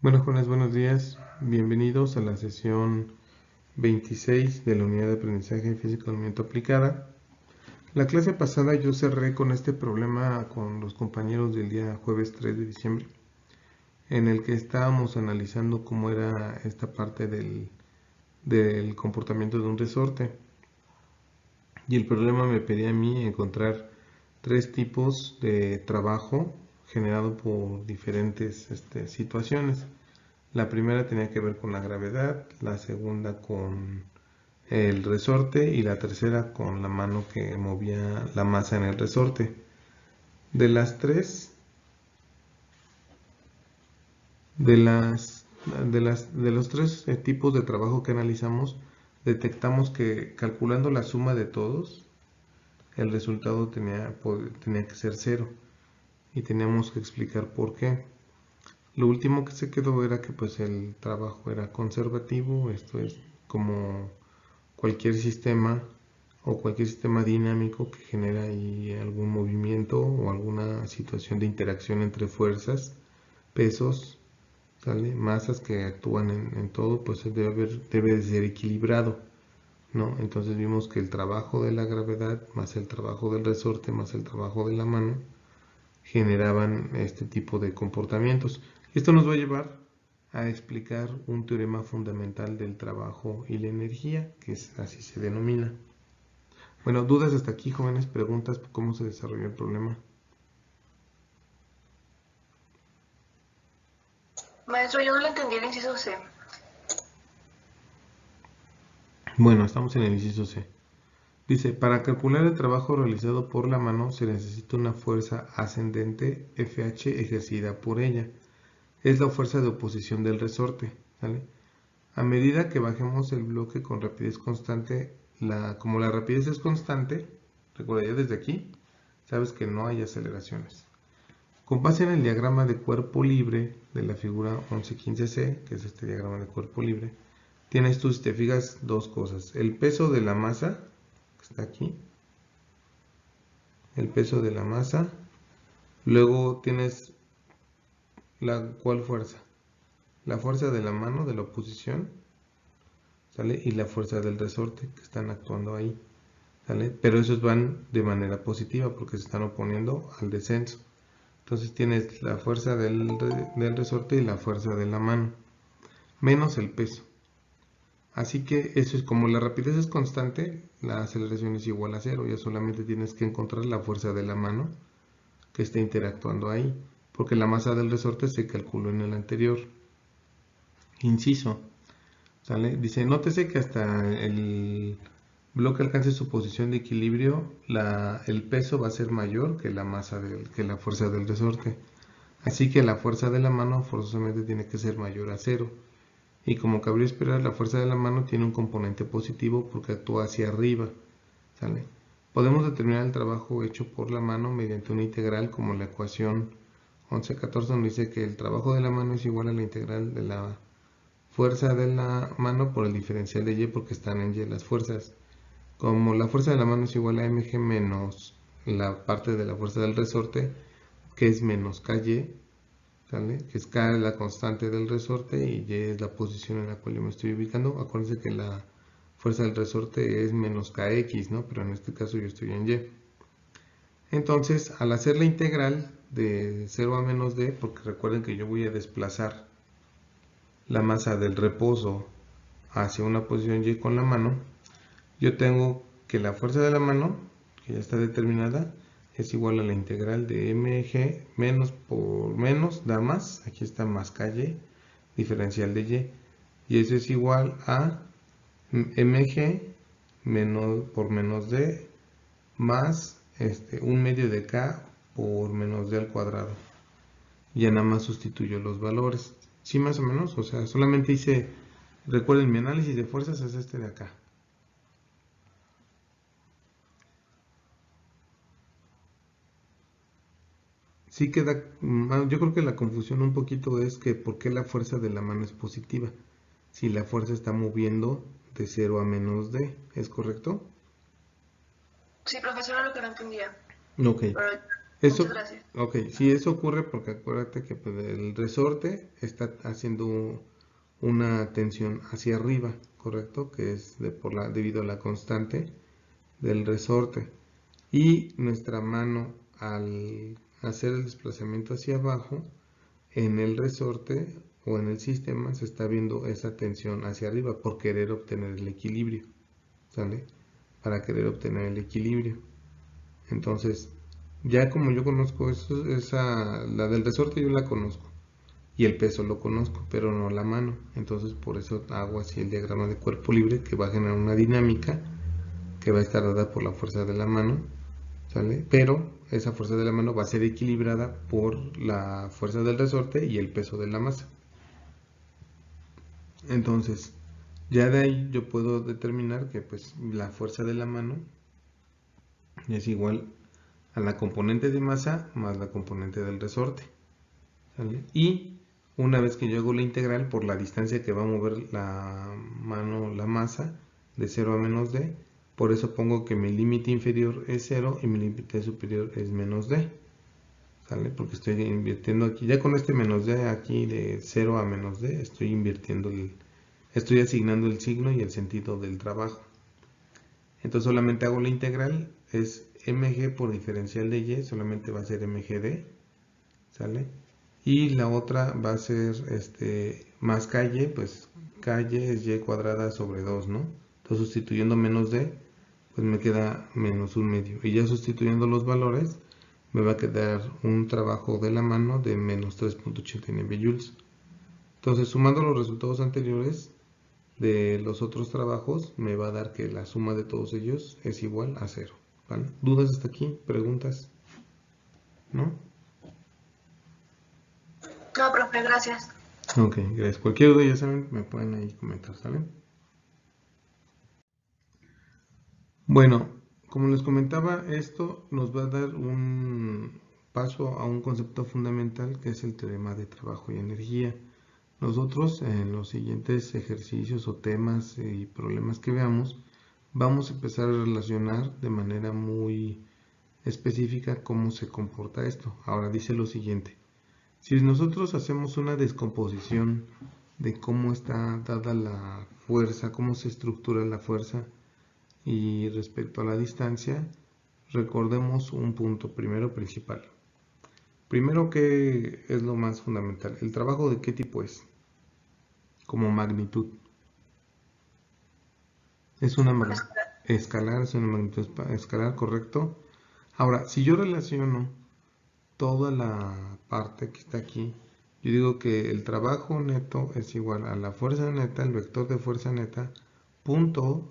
Bueno, jóvenes, buenos días. Bienvenidos a la sesión 26 de la unidad de aprendizaje físico-movimiento aplicada. La clase pasada yo cerré con este problema con los compañeros del día jueves 3 de diciembre, en el que estábamos analizando cómo era esta parte del comportamiento de un resorte. Y el problema me pedía a mí encontrar tres tipos de trabajo generado por diferentes situaciones. La primera tenía que ver con la gravedad, la segunda con el resorte y la tercera con la mano que movía la masa en el resorte. De las tres, de los tres tipos de trabajo que analizamos, detectamos que calculando la suma de todos, el resultado tenía que ser cero y teníamos que explicar por qué. Lo último que se quedó era que pues el trabajo era conservativo, esto es como cualquier sistema o cualquier sistema dinámico que genera ahí algún movimiento o alguna situación de interacción entre fuerzas, pesos, ¿sale? Masas que actúan en todo, pues debe de ser equilibrado, ¿no? Entonces vimos que el trabajo de la gravedad más el trabajo del resorte más el trabajo de la mano generaban este tipo de comportamientos. Esto nos va a llevar a explicar un teorema fundamental del trabajo y la energía, que así se denomina. Bueno, dudas hasta aquí, jóvenes, preguntas, cómo se desarrolló el problema. Maestro, yo no le entendí el inciso C. Bueno, estamos en el inciso C. Dice, para calcular el trabajo realizado por la mano se necesita una fuerza ascendente FH ejercida por ella. Es la fuerza de oposición del resorte, ¿vale? A medida que bajemos el bloque con rapidez constante, como la rapidez es constante, recuerda ya desde aquí, sabes que no hay aceleraciones. Con base en el diagrama de cuerpo libre de la figura 1115C, que es este diagrama de cuerpo libre, tienes tú, si te fijas, dos cosas. El peso de la masa, que está aquí, el peso de la masa, luego tienes ¿cuál fuerza? La fuerza de la mano, de la oposición, ¿sale? Y la fuerza del resorte, que están actuando ahí, ¿sale? Pero esos van de manera positiva porque se están oponiendo al descenso. Entonces tienes la fuerza del resorte y la fuerza de la mano, menos el peso. Así que eso es como la rapidez es constante, la aceleración es igual a cero, ya solamente tienes que encontrar la fuerza de la mano que está interactuando ahí, porque la masa del resorte se calculó en el anterior. Inciso, ¿sale? Dice, nótese que hasta el bloque alcance su posición de equilibrio, el peso va a ser mayor que que la fuerza del resorte. Así que la fuerza de la mano forzosamente tiene que ser mayor a cero. Y como cabría esperar, la fuerza de la mano tiene un componente positivo porque actúa hacia arriba, ¿sale? Podemos determinar el trabajo hecho por la mano mediante una integral como la ecuación 1114, donde dice que el trabajo de la mano es igual a la integral de la fuerza de la mano por el diferencial de y, porque están en y las fuerzas. Como la fuerza de la mano es igual a mg menos la parte de la fuerza del resorte, que es menos ky, ¿sale? Que es K es la constante del resorte y Y es la posición en la cual yo me estoy ubicando. Acuérdense que la fuerza del resorte es menos Kx, ¿no? Pero en este caso yo estoy en Y. Entonces, al hacer la integral de 0 a menos d, porque recuerden que yo voy a desplazar la masa del reposo hacia una posición Y con la mano, yo tengo que la fuerza de la mano, que ya está determinada, es igual a la integral de mg menos por menos da más, aquí está más ky, diferencial de y eso es igual a mg menos por menos d más un medio de k por menos d al cuadrado. Ya nada más sustituyo los valores. Sí, más o menos, o sea, solamente recuerden, mi análisis de fuerzas es este de acá. Sí queda, yo creo que la confusión un poquito es que por qué la fuerza de la mano es positiva, si la fuerza está moviendo de 0 a menos d, ¿es correcto? Sí, profesora, lo que no entendía. Ok, Pero Eso, Muchas gracias. ok, sí, eso ocurre porque acuérdate que pues, el resorte está haciendo una tensión hacia arriba, ¿correcto? Que es debido a la constante del resorte. Y nuestra mano, al hacer el desplazamiento hacia abajo, en el resorte o en el sistema se está viendo esa tensión hacia arriba por querer obtener el equilibrio, ¿sale? Para querer obtener el equilibrio. Entonces, ya como yo conozco la del resorte yo la conozco y el peso lo conozco, pero no la mano. Entonces, por eso hago así el diagrama de cuerpo libre que va a generar una dinámica que va a estar dada por la fuerza de la mano, ¿sale? Pero esa fuerza de la mano va a ser equilibrada por la fuerza del resorte y el peso de la masa. Entonces, ya de ahí yo puedo determinar que pues la fuerza de la mano es igual a la componente de masa más la componente del resorte, ¿sale? Y una vez que yo hago la integral por la distancia que va a mover la mano, la masa, de 0 a menos d, por eso pongo que mi límite inferior es 0 y mi límite superior es menos d, ¿sale? Porque estoy invirtiendo aquí, ya con este menos d aquí de 0 a menos d, estoy asignando el signo y el sentido del trabajo. Entonces solamente hago la integral, es mg por diferencial de y, solamente va a ser mgd, ¿sale? Y la otra va a ser más calle, pues calle es y cuadrada sobre 2, ¿no? Entonces sustituyendo menos d, pues me queda menos un medio. Y ya sustituyendo los valores, me va a quedar un trabajo de la mano de menos 3.89 joules. Entonces sumando los resultados anteriores de los otros trabajos, me va a dar que la suma de todos ellos es igual a 0. ¿Vale? ¿Dudas hasta aquí? ¿Preguntas? ¿No? No, profe, gracias. Ok, gracias. Cualquier duda ya saben, me pueden ahí comentar, ¿sale? Bueno, como les comentaba, esto nos va a dar un paso a un concepto fundamental que es el teorema de trabajo y energía. Nosotros en los siguientes ejercicios o temas y problemas que veamos, vamos a empezar a relacionar de manera muy específica cómo se comporta esto. Ahora dice lo siguiente: si nosotros hacemos una descomposición de cómo está dada la fuerza, cómo se estructura la fuerza y respecto a la distancia, recordemos un punto primero principal. Primero, ¿qué es lo más fundamental? ¿El trabajo de qué tipo es? Como magnitud. Es una magnitud escalar, es una magnitud escalar, correcto. Ahora, si yo relaciono toda la parte que está aquí, yo digo que el trabajo neto es igual a la fuerza neta, el vector de fuerza neta, punto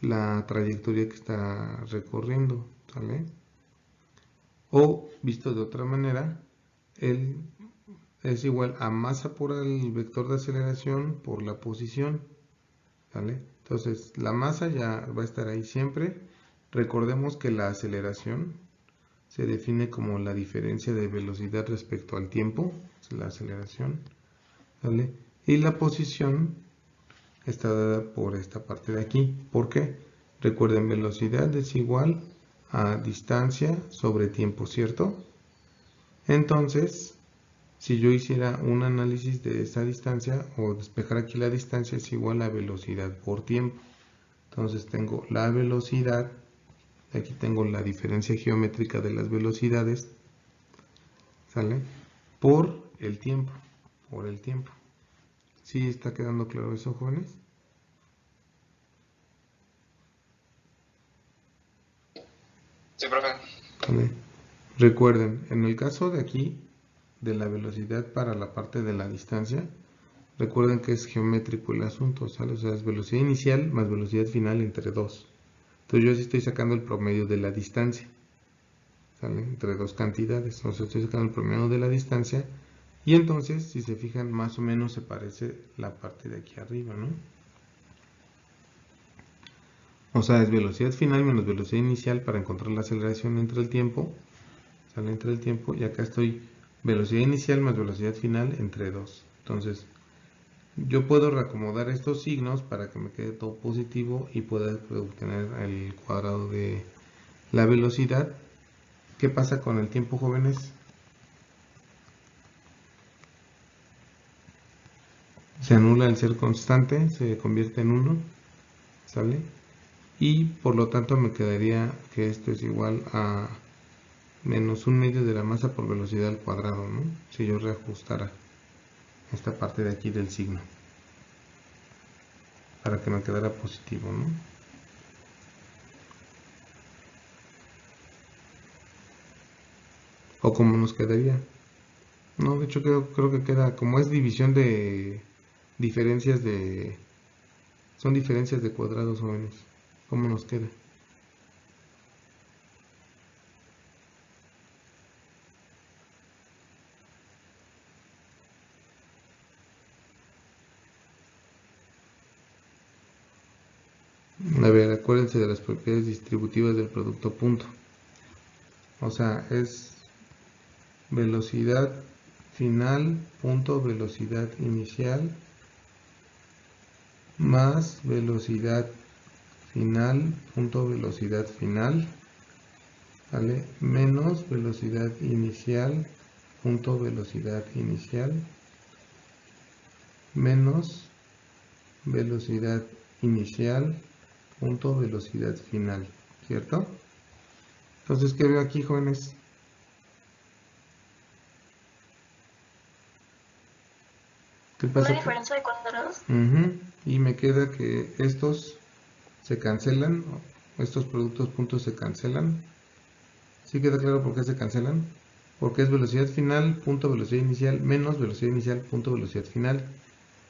la trayectoria que está recorriendo, ¿sale? O, visto de otra manera, el es igual a masa por el vector de aceleración por la posición, ¿vale? Entonces, la masa ya va a estar ahí siempre. Recordemos que la aceleración se define como la diferencia de velocidad respecto al tiempo, es la aceleración, ¿vale? Y la posición está dada por esta parte de aquí. ¿Por qué? Recuerden, velocidad es igual a distancia sobre tiempo, ¿cierto? Entonces, si yo hiciera un análisis de esa distancia o despejar aquí la distancia, es igual a velocidad por tiempo. Entonces tengo la velocidad, aquí tengo la diferencia geométrica de las velocidades, ¿sale? Por el tiempo, ¿Sí está quedando claro eso, jóvenes? Sí, profe. ¿Vale? Recuerden, en el caso de aquí, de la velocidad para la parte de la distancia, recuerden que es geométrico el asunto, ¿sale? O sea, es velocidad inicial más velocidad final entre 2. Entonces yo sí estoy sacando el promedio de la distancia, ¿sale? Entre dos cantidades. O sea, estoy sacando el promedio de la distancia. Y entonces, si se fijan, más o menos se parece la parte de aquí arriba, ¿no? O sea, es velocidad final menos velocidad inicial para encontrar la aceleración entre el tiempo. Sale entre el tiempo. Y acá estoy velocidad inicial más velocidad final entre 2. Entonces, yo puedo reacomodar estos signos para que me quede todo positivo y pueda obtener el cuadrado de la velocidad. ¿Qué pasa con el tiempo, jóvenes? Se anula el ser constante, se convierte en 1, ¿sale? Y por lo tanto me quedaría que esto es igual a menos 1/2 de la masa por velocidad al cuadrado, ¿no? Si yo reajustara esta parte de aquí del signo, para que me quedara positivo, ¿no? O como nos quedaría. No, de hecho creo que queda, como es división de diferencias de... Son diferencias de cuadrados jóvenes. ¿Cómo nos queda? A ver, acuérdense de las propiedades distributivas del producto punto. O sea, es velocidad final punto velocidad inicial más velocidad final punto velocidad final, ¿vale? Menos velocidad inicial punto velocidad inicial menos velocidad inicial punto velocidad final, ¿cierto? Entonces, ¿qué veo aquí, jóvenes? ¿Qué ¿Una pasa? diferencia de cuadrados? Y me queda que estos se cancelan, estos productos puntos se cancelan. ¿Sí queda claro por qué se cancelan? Porque es velocidad final punto velocidad inicial menos velocidad inicial punto velocidad final.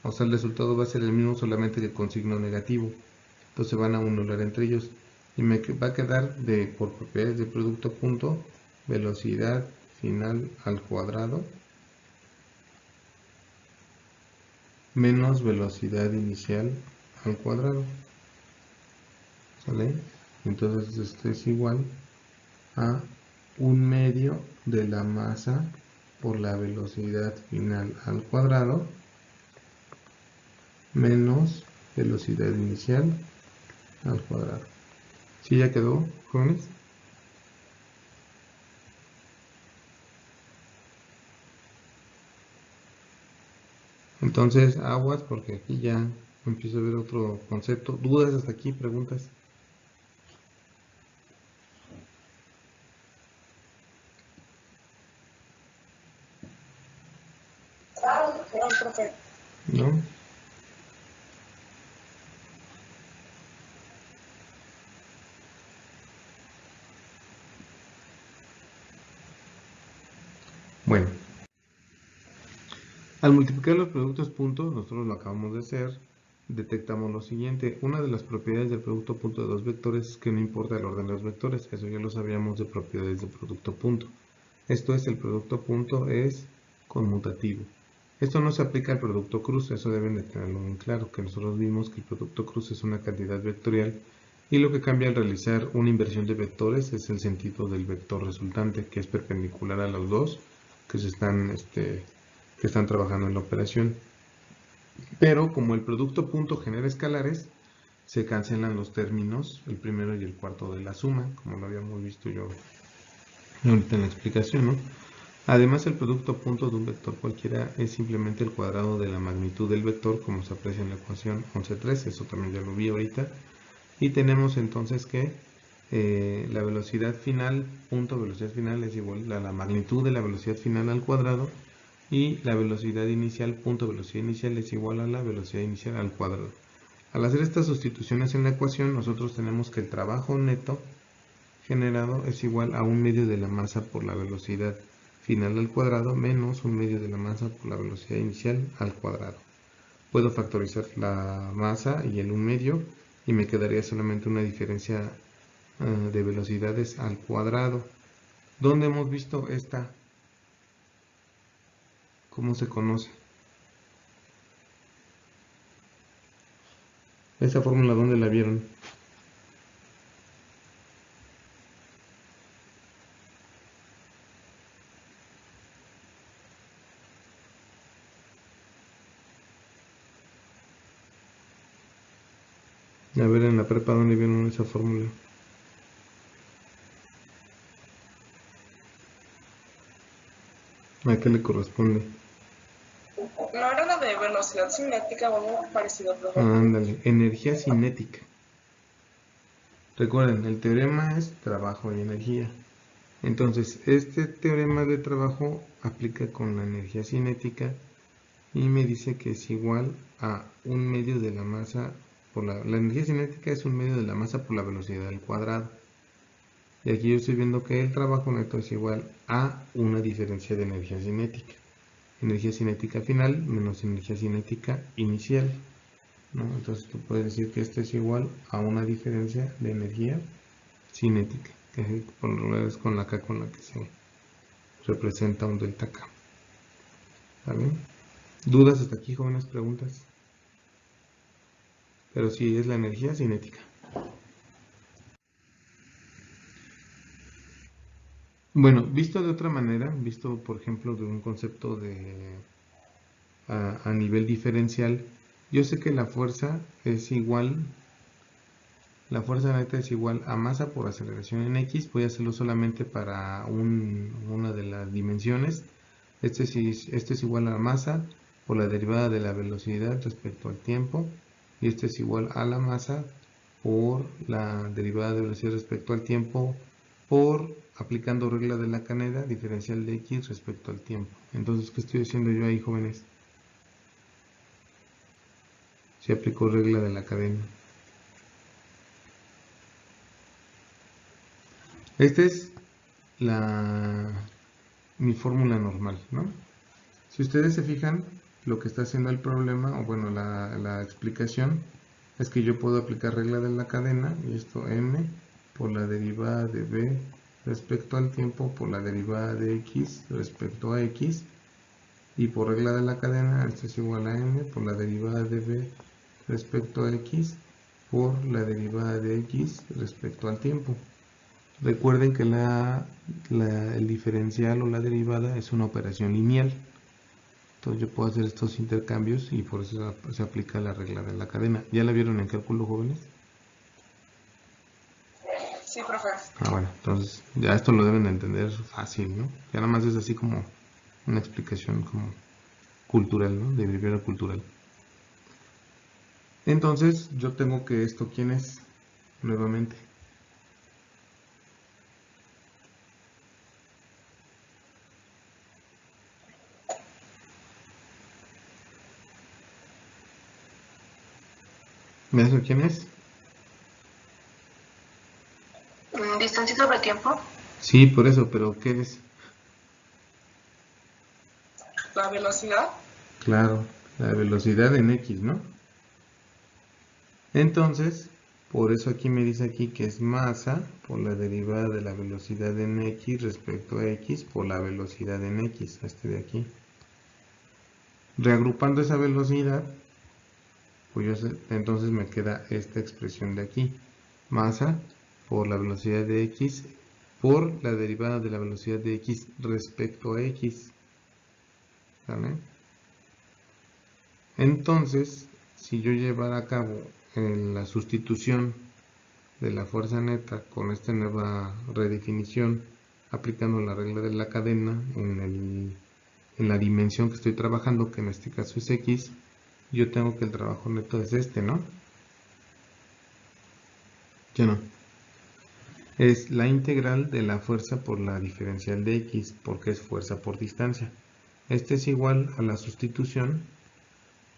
O sea, el resultado va a ser el mismo, solamente que con signo negativo. Entonces van a anular entre ellos. Y me va a quedar por propiedades de producto punto velocidad final al cuadrado menos velocidad inicial al cuadrado. ¿Sale? Entonces este es igual a 1/2 de la masa por la velocidad final al cuadrado menos velocidad inicial al cuadrado. ¿Sí ya quedó, jóvenes? Entonces, aguas, porque aquí ya empiezo a ver otro concepto. ¿Dudas hasta aquí? ¿Preguntas? No, profe. ¿No? Bueno, al multiplicar los productos puntos, nosotros lo acabamos de hacer, detectamos lo siguiente. Una de las propiedades del producto punto de dos vectores es que no importa el orden de los vectores. Eso ya lo sabíamos de propiedades del producto punto. Esto es, el producto punto es conmutativo. Esto no se aplica al producto cruz, eso deben de tenerlo muy claro, que nosotros vimos que el producto cruz es una cantidad vectorial y lo que cambia al realizar una inversión de vectores es el sentido del vector resultante, que es perpendicular a los dos que están trabajando en la operación. Pero como el producto punto genera escalares, se cancelan los términos, el primero y el cuarto de la suma, como lo habíamos visto yo ahorita en la explicación, ¿no? Además, el producto punto de un vector cualquiera es simplemente el cuadrado de la magnitud del vector, como se aprecia en la ecuación 11.3, eso también ya lo vi ahorita. Y tenemos entonces que la velocidad final, punto velocidad final, es igual a la magnitud de la velocidad final al cuadrado, y la velocidad inicial, punto velocidad inicial, es igual a la velocidad inicial al cuadrado. Al hacer estas sustituciones en la ecuación, nosotros tenemos que el trabajo neto generado es igual a 1/2 de la masa por la velocidad final al cuadrado menos 1/2 de la masa por la velocidad inicial al cuadrado. Puedo factorizar la masa y el 1/2 y me quedaría solamente una diferencia de velocidades al cuadrado. ¿Dónde hemos visto esta? ¿Cómo se conoce? ¿Esa fórmula dónde la vieron? A ver, en la prepa, ¿dónde vieron esa fórmula? ¿A qué le corresponde? ¿No era la de velocidad cinética o algo parecido, profe? Ándale, energía cinética. Recuerden, el teorema es trabajo y energía. Entonces, este teorema de trabajo aplica con la energía cinética y me dice que es igual a un medio de la masa por la energía cinética es un medio de la masa por la velocidad al cuadrado. Y aquí yo estoy viendo que el trabajo neto es igual a una diferencia de energía cinética. Energía cinética final menos energía cinética inicial, ¿no? Entonces tú puedes decir que esto es igual a una diferencia de energía cinética, que por lo menos es con la K con la que se representa un delta K. ¿Vale? ¿Dudas hasta aquí, jóvenes? ¿Preguntas? Pero sí, es la energía cinética. Bueno, visto de otra manera, visto por ejemplo de un concepto de a nivel diferencial, yo sé que la fuerza es igual, la fuerza neta es igual a masa por aceleración en X. Voy a hacerlo solamente para una de las dimensiones. Este es igual a masa por la derivada de la velocidad respecto al tiempo, y este es igual a la masa por la derivada de velocidad respecto al tiempo por aplicando regla de la cadena diferencial de X respecto al tiempo. Entonces, ¿qué estoy haciendo yo ahí, jóvenes? Si aplico regla de la cadena. Esta es mi fórmula normal, ¿no? Si ustedes se fijan, lo que está haciendo el problema, o bueno, la explicación, es que yo puedo aplicar regla de la cadena, y esto m por la derivada de b respecto al tiempo por la derivada de x respecto a x, y por regla de la cadena, esto es igual a m por la derivada de b respecto a x por la derivada de x respecto al tiempo. Recuerden que el diferencial o la derivada es una operación lineal. Entonces yo puedo hacer estos intercambios y por eso se aplica la regla de la cadena. ¿Ya la vieron en cálculo, jóvenes? Sí, profe. Bueno, entonces ya esto lo deben de entender fácil, ¿no? Ya nada más es así como una explicación como cultural, ¿no? De breve cultural. Entonces yo tengo que esto, ¿quién es? Nuevamente. ¿Me das quién es? ¿Distancia sobre tiempo? Sí, por eso, pero ¿qué es? ¿La velocidad? Claro, la velocidad en X, ¿no? Entonces, por eso aquí me dice aquí que es masa por la derivada de la velocidad en X respecto a X por la velocidad en X, este de aquí. Reagrupando esa velocidad, pues entonces me queda esta expresión de aquí. Masa por la velocidad de X por la derivada de la velocidad de X respecto a X. ¿Vale? Entonces, si yo llevara a cabo la sustitución de la fuerza neta con esta nueva redefinición, aplicando la regla de la cadena en la dimensión que estoy trabajando, que en este caso es X, yo tengo que el trabajo neto es este, ¿no? ¿Ya no? Es la integral de la fuerza por la diferencial de X, porque es fuerza por distancia. Este es igual a la sustitución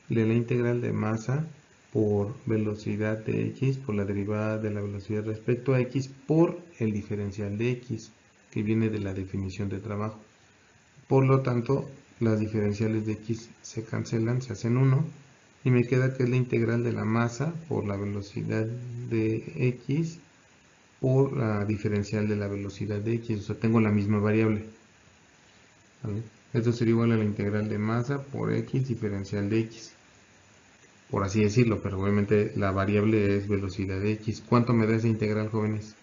de la integral de masa por velocidad de X por la derivada de la velocidad respecto a X por el diferencial de X, que viene de la definición de trabajo. Por lo tanto, las diferenciales de X se cancelan, se hacen 1, y me queda que es la integral de la masa por la velocidad de X por la diferencial de la velocidad de X, o sea, tengo la misma variable. ¿Vale? Esto sería igual a la integral de masa por X diferencial de X, por así decirlo, pero obviamente la variable es velocidad de X. ¿Cuánto me da esa integral, jóvenes?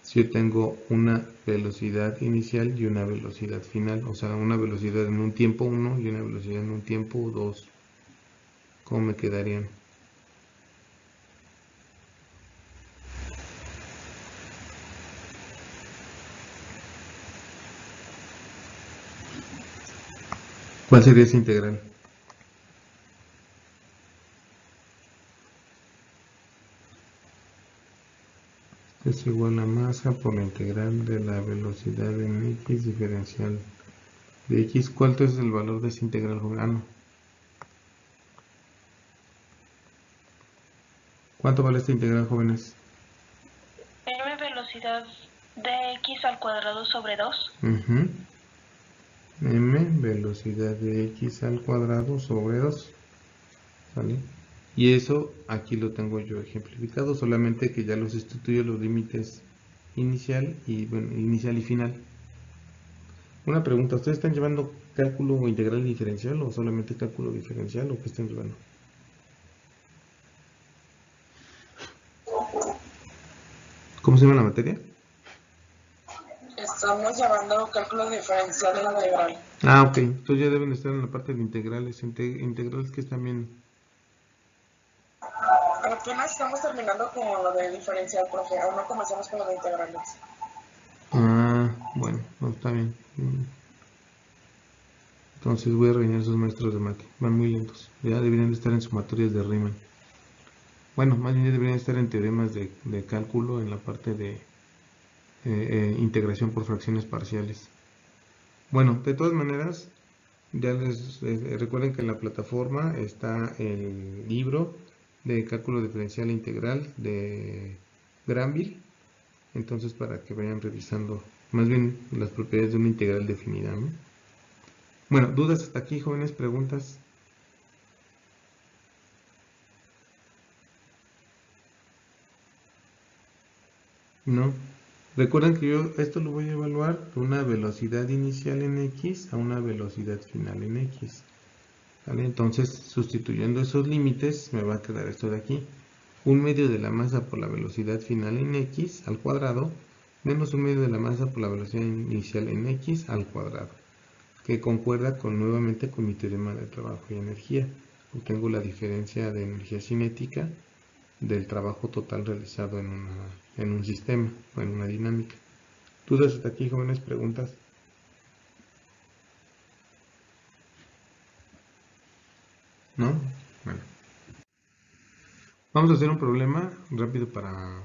Si yo tengo una velocidad inicial y una velocidad final, o sea, una velocidad en un tiempo 1 y una velocidad en un tiempo 2, ¿cómo me quedarían? ¿Cuál sería esa integral? Es igual a masa por la integral de la velocidad en x diferencial de x. ¿Cuál es el valor de esa integral? Ah, no. ¿Cuánto vale esta integral, jóvenes? M velocidad de x al cuadrado sobre 2. M velocidad de x al cuadrado sobre 2. ¿Vale? Y eso aquí lo tengo yo ejemplificado, solamente que ya lo sustituyo los límites inicial y final. Una pregunta, ¿ustedes están llevando cálculo integral diferencial o solamente cálculo diferencial o qué están llevando? ¿Cómo se llama la materia? Estamos llevando cálculo diferencial de la integral. Ah, ok, entonces ya deben estar en la parte de integrales, integrales que están bien. Apenas estamos terminando con lo de diferencial, profe. Aún no comenzamos con lo de integrales. Ah, bueno, no, está bien. Entonces voy a regañar a esos maestros de mate. Van muy lentos. Ya deberían de estar en sumatorias de Riemann. Bueno, más bien deberían estar en teoremas de cálculo en la parte de integración por fracciones parciales. Bueno, de todas maneras, ya les recuerden que en la plataforma está el libro de cálculo diferencial e integral de Granville. Entonces, para que vayan revisando más bien las propiedades de una integral definida, ¿no? Bueno, ¿dudas hasta aquí, jóvenes? ¿Preguntas? ¿No? Recuerden que yo esto lo voy a evaluar de una velocidad inicial en x a una velocidad final en x. ¿Vale? Entonces, sustituyendo esos límites, me va a quedar esto de aquí. 1/2 de la masa por la velocidad final en x al cuadrado, menos 1/2 de la masa por la velocidad inicial en x al cuadrado, que concuerda nuevamente con mi teorema de trabajo y energía. Obtengo la diferencia de energía cinética del trabajo total realizado en un sistema o en una dinámica. ¿Dudas hasta aquí, jóvenes? ¿Preguntas? ¿No? Bueno. Vamos a hacer un problema rápido para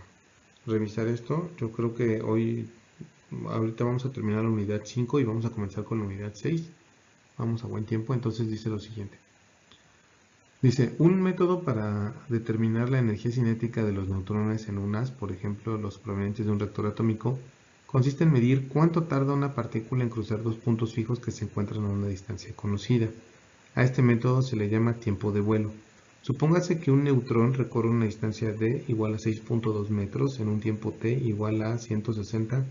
revisar esto. Yo creo que ahorita vamos a terminar la unidad 5 y vamos a comenzar con la unidad 6. Vamos a buen tiempo, entonces dice lo siguiente. Dice, un método para determinar la energía cinética de los neutrones en un haz, por ejemplo, los provenientes de un reactor atómico, consiste en medir cuánto tarda una partícula en cruzar dos puntos fijos que se encuentran a una distancia conocida. A este método se le llama tiempo de vuelo. Supóngase que un neutrón recorre una distancia d igual a 6.2 metros en un tiempo t igual a 160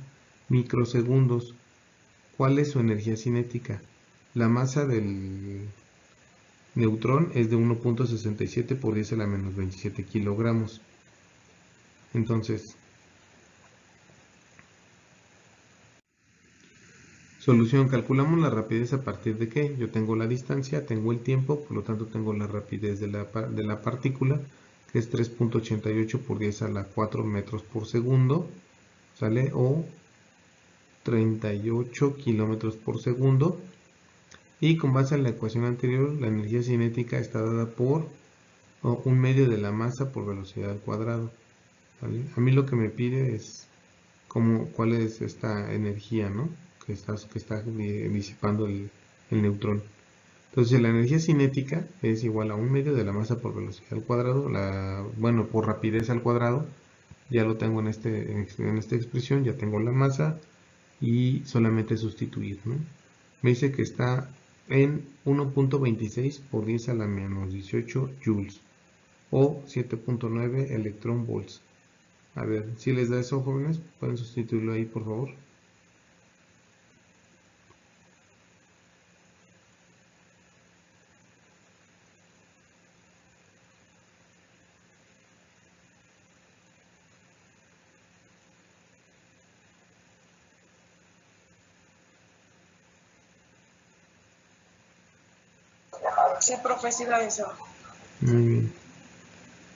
microsegundos. ¿Cuál es su energía cinética? La masa del neutrón es de 1.67 por 10 a la menos 27 kilogramos. Entonces, solución, calculamos la rapidez a partir de qué. Yo tengo la distancia, tengo el tiempo, por lo tanto tengo la rapidez de la partícula, que es 3.88 por 10 a la 4 metros por segundo, ¿sale? O 38 kilómetros por segundo. Y con base en la ecuación anterior, la energía cinética está dada por 1/2 de la masa por velocidad al cuadrado. ¿Vale? A mí lo que me pide es cuál es esta energía, ¿no? que está disipando el neutrón. Entonces la energía cinética es igual a 1/2 de la masa por velocidad al cuadrado, por rapidez al cuadrado. Ya lo tengo en esta expresión, ya tengo la masa y solamente sustituir, ¿no? Me dice que está en 1.26 por 10 a la menos 18 joules o 7.9 electrón volts. A ver, si les da eso, jóvenes, pueden sustituirlo ahí, por favor. Sí, profe, sí da eso. Muy bien.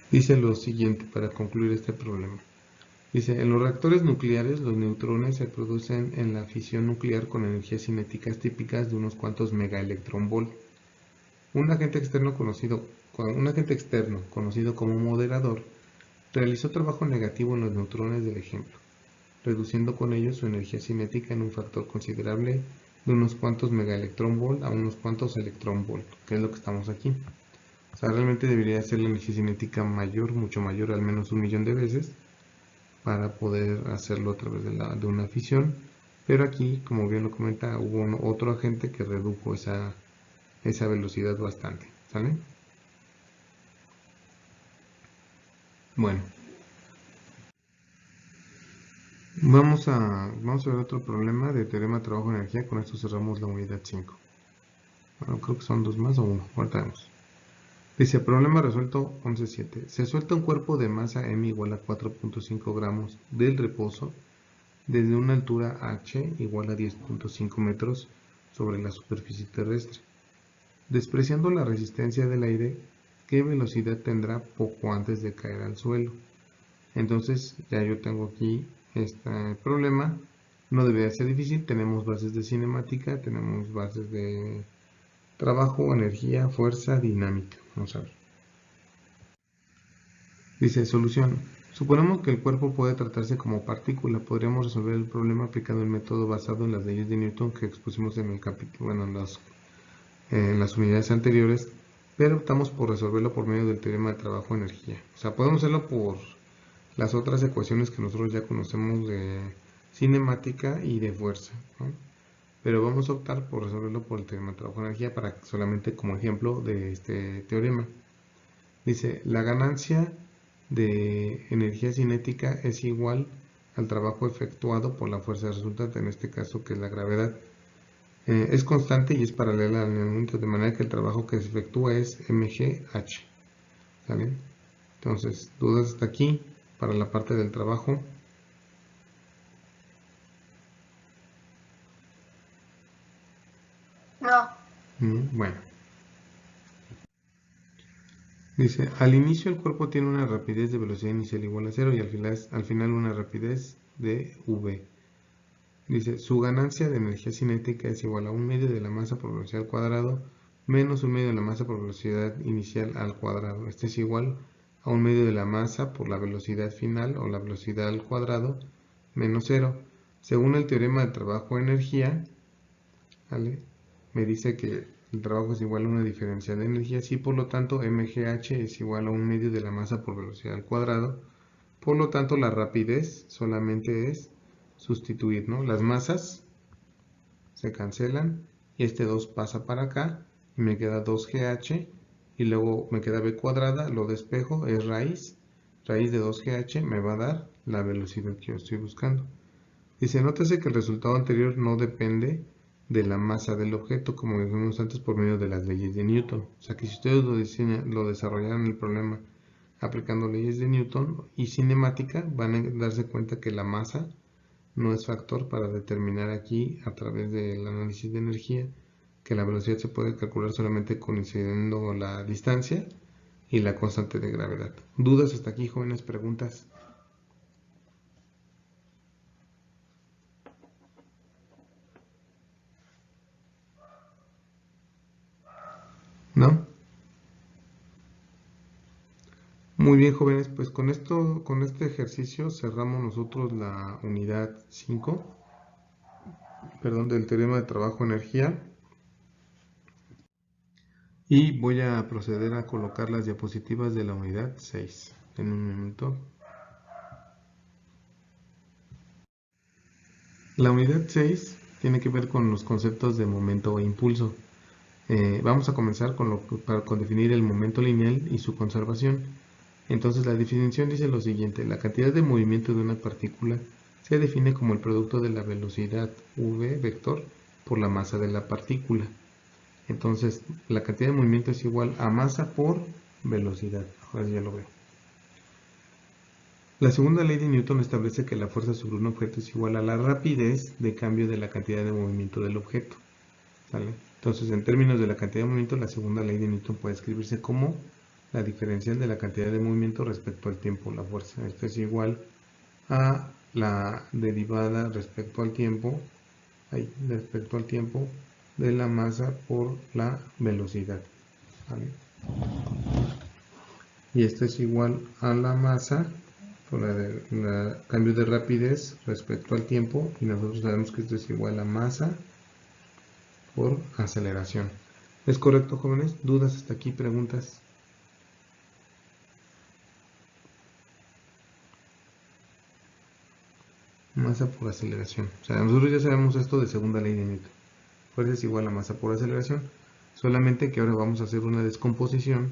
Dice lo siguiente para concluir este problema. Dice, en los reactores nucleares los neutrones se producen en la fisión nuclear con energías cinéticas típicas de unos cuantos megaelectronvolt. Un agente externo conocido como moderador realizó trabajo negativo en los neutrones del ejemplo, reduciendo con ello su energía cinética en un factor considerable de unos cuantos megaelectronvolt a unos cuantos electronvolt, que es lo que estamos aquí. O sea, realmente debería ser la energía cinética mayor, mucho mayor, al menos 1.000.000 de veces, para poder hacerlo a través de una fisión. Pero aquí, como bien lo comenta, hubo otro agente que redujo esa velocidad bastante, ¿sale? Bueno, vamos a ver otro problema de teorema de trabajo de energía. Con esto cerramos la unidad 5. Bueno, creo que son dos más o uno, ahorita vemos. Dice, problema resuelto 11.7. Se suelta un cuerpo de masa m igual a 4.5 gramos del reposo desde una altura h igual a 10.5 metros sobre la superficie terrestre. Despreciando la resistencia del aire, ¿qué velocidad tendrá poco antes de caer al suelo? Entonces, ya yo tengo aquí este problema. No debería ser difícil. Tenemos bases de cinemática, tenemos bases de trabajo, energía, fuerza, dinámica. Vamos a ver. Dice, solución. Suponemos que el cuerpo puede tratarse como partícula. Podríamos resolver el problema aplicando el método basado en las leyes de Newton que expusimos en el capítulo, bueno, en las unidades anteriores, pero optamos por resolverlo por medio del teorema de trabajo-energía. O sea, podemos hacerlo por las otras ecuaciones que nosotros ya conocemos de cinemática y de fuerza, ¿no? Pero vamos a optar por resolverlo por el teorema de trabajo-energía para solamente como ejemplo de este teorema. Dice, la ganancia de energía cinética es igual al trabajo efectuado por la fuerza resultante, en este caso que es la gravedad. Es constante y es paralela al movimiento, de manera que el trabajo que se efectúa es mgh. ¿Sale? Entonces, dudas hasta aquí para la parte del trabajo. No. Bueno. Dice, al inicio el cuerpo tiene una rapidez de velocidad inicial igual a 0 y al final una rapidez de v. Dice, su ganancia de energía cinética es igual a 1/2 de la masa por velocidad al cuadrado menos 1/2 de la masa por velocidad inicial al cuadrado. Este es igual a 1/2 de la masa por la velocidad final o la velocidad al cuadrado menos 0. Según el teorema de trabajo-energía, ¿vale? Me dice que el trabajo es igual a una diferencial de energías y por lo tanto mgh es igual a 1/2 de la masa por velocidad al cuadrado. Por lo tanto, la rapidez solamente es sustituir, ¿no? Las masas se cancelan y este 2 pasa para acá y me queda 2gh y luego me queda b cuadrada, lo despejo, es raíz de 2gh me va a dar la velocidad que yo estoy buscando. Dice, nótese que el resultado anterior no depende de la masa del objeto, como dijimos antes, por medio de las leyes de Newton. O sea que si ustedes lo desarrollaran el problema aplicando leyes de Newton y cinemática, van a darse cuenta que la masa no es factor para determinar aquí, a través del análisis de energía, que la velocidad se puede calcular solamente considerando la distancia y la constante de gravedad. ¿Dudas hasta aquí, jóvenes? ¿Preguntas? ¿No? Muy bien, jóvenes, pues con este ejercicio cerramos nosotros la unidad 5, perdón, del teorema de trabajo-energía. Y voy a proceder a colocar las diapositivas de la unidad 6 en un momento. La unidad 6 tiene que ver con los conceptos de momento e impulso. Vamos a comenzar con definir el momento lineal y su conservación. Entonces la definición dice lo siguiente: la cantidad de movimiento de una partícula se define como el producto de la velocidad v vector por la masa de la partícula. Entonces la cantidad de movimiento es igual a masa por velocidad. Ahora ya lo veo. La segunda ley de Newton establece que la fuerza sobre un objeto es igual a la rapidez de cambio de la cantidad de movimiento del objeto. ¿Sale? Entonces, en términos de la cantidad de movimiento, la segunda ley de Newton puede escribirse como la diferencial de la cantidad de movimiento respecto al tiempo, la fuerza. Esto es igual a la derivada respecto al tiempo de la masa por la velocidad, ¿vale? Y esto es igual a la masa por cambio de rapidez respecto al tiempo, y nosotros sabemos que esto es igual a masa por aceleración. ¿Es correcto, jóvenes? ¿Dudas hasta aquí? ¿Preguntas? Masa por aceleración. O sea, nosotros ya sabemos esto de segunda ley de Newton. Fuerza es igual a masa por aceleración. Solamente que ahora vamos a hacer una descomposición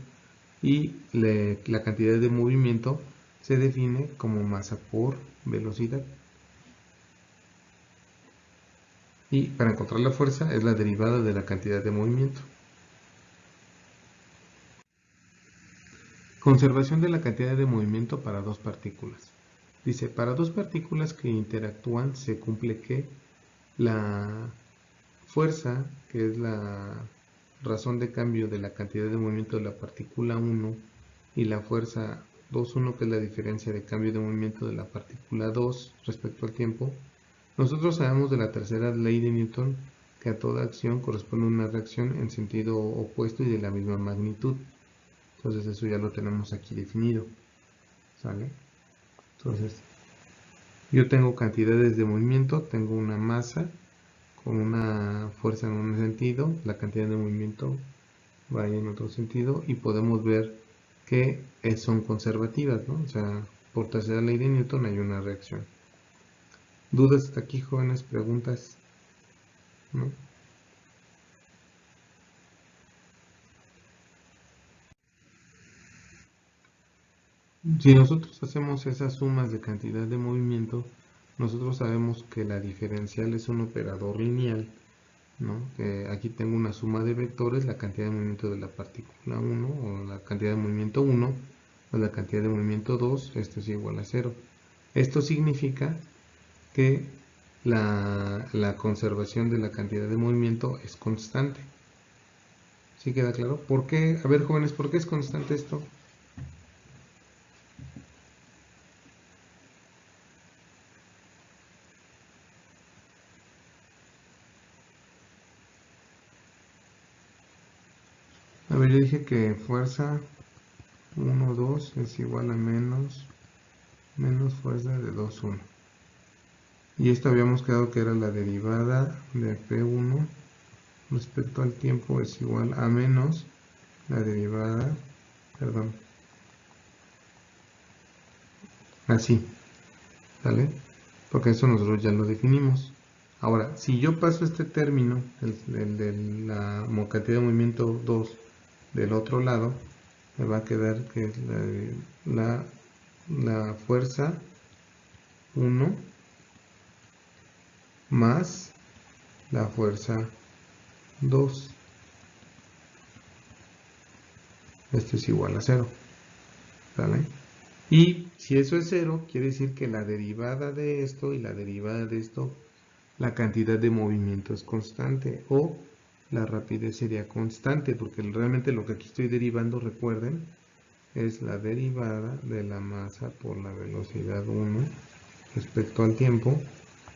y la cantidad de movimiento se define como masa por velocidad. Y para encontrar la fuerza es la derivada de la cantidad de movimiento. Conservación de la cantidad de movimiento para dos partículas. Dice, para dos partículas que interactúan se cumple que la fuerza, que es la razón de cambio de la cantidad de movimiento de la partícula 1, y la fuerza 2,1, que es la diferencia de cambio de movimiento de la partícula 2 respecto al tiempo. Nosotros sabemos de la tercera ley de Newton que a toda acción corresponde una reacción en sentido opuesto y de la misma magnitud. Entonces eso ya lo tenemos aquí definido, ¿sale? Entonces, yo tengo cantidades de movimiento, tengo una masa con una fuerza en un sentido, la cantidad de movimiento va en otro sentido, y podemos ver que son conservativas, ¿no? O sea, por tercera ley de Newton hay una reacción. ¿Dudas hasta aquí, jóvenes? ¿Preguntas? ¿No? Si nosotros hacemos esas sumas de cantidad de movimiento, nosotros sabemos que la diferencial es un operador lineal, ¿no? Aquí tengo una suma de vectores, la cantidad de movimiento de la partícula 1, o la cantidad de movimiento 1, o la cantidad de movimiento 2, esto es igual a 0. Esto significa que la conservación de la cantidad de movimiento es constante. ¿Sí queda claro? ¿Por qué? A ver, jóvenes, ¿por qué es constante esto? A ver, yo dije que fuerza 1, 2 es igual a menos fuerza de 2, 1. Y esto habíamos quedado que era la derivada de P1 respecto al tiempo es igual a menos la derivada, perdón, así, ¿vale? Porque eso nosotros ya lo definimos. Ahora, si yo paso este término, el de la cantidad de movimiento 2 del otro lado, me va a quedar que es la fuerza 1 más la fuerza 2. Esto es igual a 0, ¿vale? Y si eso es 0, quiere decir que la derivada de esto y la derivada de esto, la cantidad de movimiento es constante, o la rapidez sería constante, porque realmente lo que aquí estoy derivando, recuerden, es la derivada de la masa por la velocidad 1 respecto al tiempo,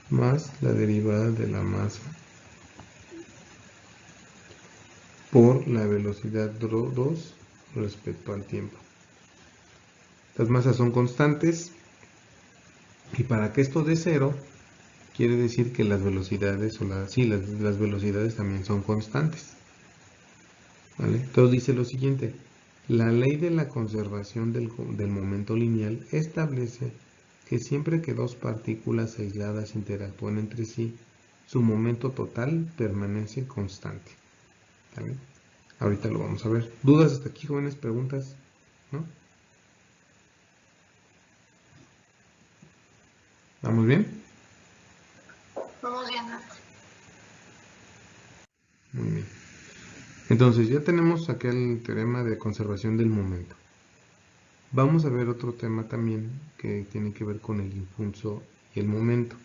más la derivada de la masa por la velocidad 2 respecto al tiempo. Las masas son constantes, y para que esto dé 0, quiere decir que las velocidades, las velocidades también son constantes, ¿vale? Entonces dice lo siguiente: la ley de la conservación del momento lineal establece que siempre que dos partículas aisladas interactúan entre sí, su momento total permanece constante, ¿vale? Ahorita lo vamos a ver. ¿Dudas hasta aquí, jóvenes? ¿Preguntas? ¿No? ¿Vamos bien? Vamos viendo. Muy bien. Entonces ya tenemos acá el teorema de conservación del momento. Vamos a ver otro tema también que tiene que ver con el impulso y el momento.